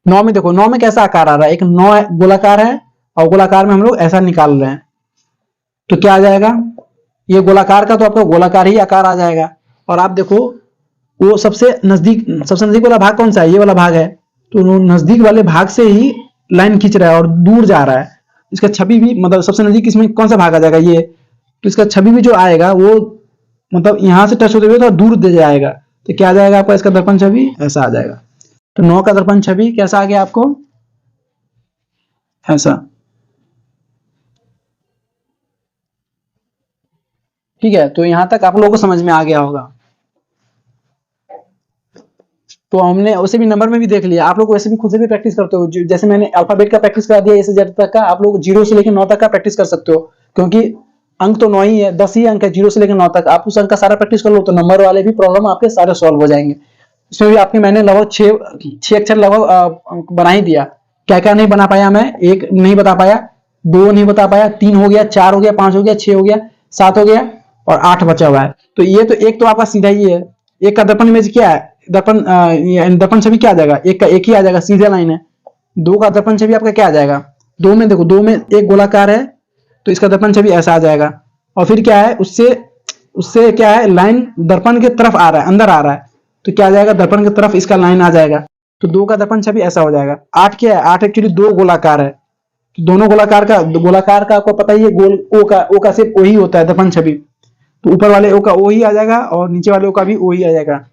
9 में देखो, 9 में कैसा आकार आ रहा है, एक 9 गोलाकार है और गोलाकार में हम लोग ऐसा निकाल रहे हैं, तो क्या आ जाएगा, ये गोलाकार का तो आपका गोलाकार ही आकार आ जाएगा। और आप देखो वो सबसे नजदीक वाला भाग कौन सा है, ये वाला भाग है, तो नजदीक वाले भाग से ही लाइन खींच रहा है और दूर जा रहा है। इसका छवि भी मतलब सबसे नजदीक इसमें कौन सा भाग आ जाएगा, ये, तो इसका छवि भी जो आएगा वो मतलब यहां से टच होते हुए तो दूर दे जाएगा, तो क्या आ जाएगा आपका इसका दर्पण छवि ऐसा आ जाएगा। तो 9 का दर्पण छवि कैसा आ गया आपको, ऐसा। ठीक है, तो यहां तक आप लोगों को समझ में आ गया होगा। तो हमने उसे भी नंबर में भी देख लिया, आप लोग वैसे भी खुद से भी प्रैक्टिस करते हो, जैसे मैंने अल्फाबेट का प्रैक्टिस करा दिया, ए से जेड तक का आप लोग 0 से लेकर 9 तक का प्रैक्टिस कर सकते हो, क्योंकि अंक तो 9 ही है, 10 ही अंक है 0 से लेकर 9 तक। आप उस अंक का सारा प्रैक्टिस कर लो तो नंबर वाले भी प्रॉब्लम आपके सारे सॉल्व हो जाएंगे। इसमें भी आपके मैंने लगभग 6 अक्षर लगभग बना ही दिया। क्या क्या नहीं बना पाया मैं, 1 नहीं बता पाया, 2 नहीं बता पाया, 3 हो गया, 4 हो गया, 5 हो गया, 6 हो गया, 7 हो गया और 8 बचा हुआ है। तो ये तो एक तो आपका सीधा ही है। एक का दर्पण इमेज क्या है, दर्पण छवि क्या आ जाएगा, एक का एक ही आ जाएगा, सीधा लाइन है। 2 का दर्पण छवि आपका क्या आ जाएगा, 2 में देखो, 2 में एक गोलाकार है तो इसका दर्पण छवि ऐसा आ जाएगा। और फिर क्या है, उससे क्या है, लाइन दर्पण के तरफ आ रहा है, अंदर आ रहा है, तो क्या आ जाएगा, दर्पण की तरफ इसका लाइन आ जाएगा, तो 2 का दर्पण छवि ऐसा हो जाएगा। 8 क्या है, 8 एक्चुअली 2 गोलाकार है, तो दोनों गोलाकार का आपको पता ही है, गोल ओ का सिर्फ वही होता है दर्पण छवि, तो ऊपर वाले ओ का ओ ही आ जाएगा और नीचे वाले ओ का भी ओ ही आ जाएगा,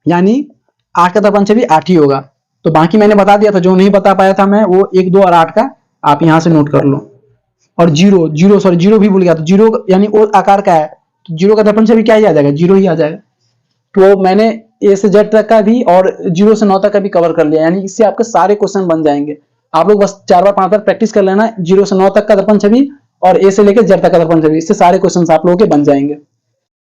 यानी 8 का दर्पण छवि 8 ही होगा। तो बाकी मैंने बता दिया था, जो नहीं बता पाया था मैं वो 1, 2 और 8 का आप यहां से नोट कर लो। और जीरो भी भूल गया, तो जीरो यानी ओ आकार का है, तो 0 का दर्पण छवि क्या ही आ जाएगा, 0 ही आ जाएगा। तो मैंने ए से जेड तक का भी और 0 से 9 तक का भी कवर कर लिया, यानी इससे आपके सारे क्वेश्चन बन जाएंगे। आप लोग बस 4 बार 5 बार प्रैक्टिस कर लेना 0 से 9 तक का दर्पण छवि और ए से लेकर जेड तक का दर्पण छवि, इससे सारे क्वेश्चन आप लोगों के बन जाएंगे।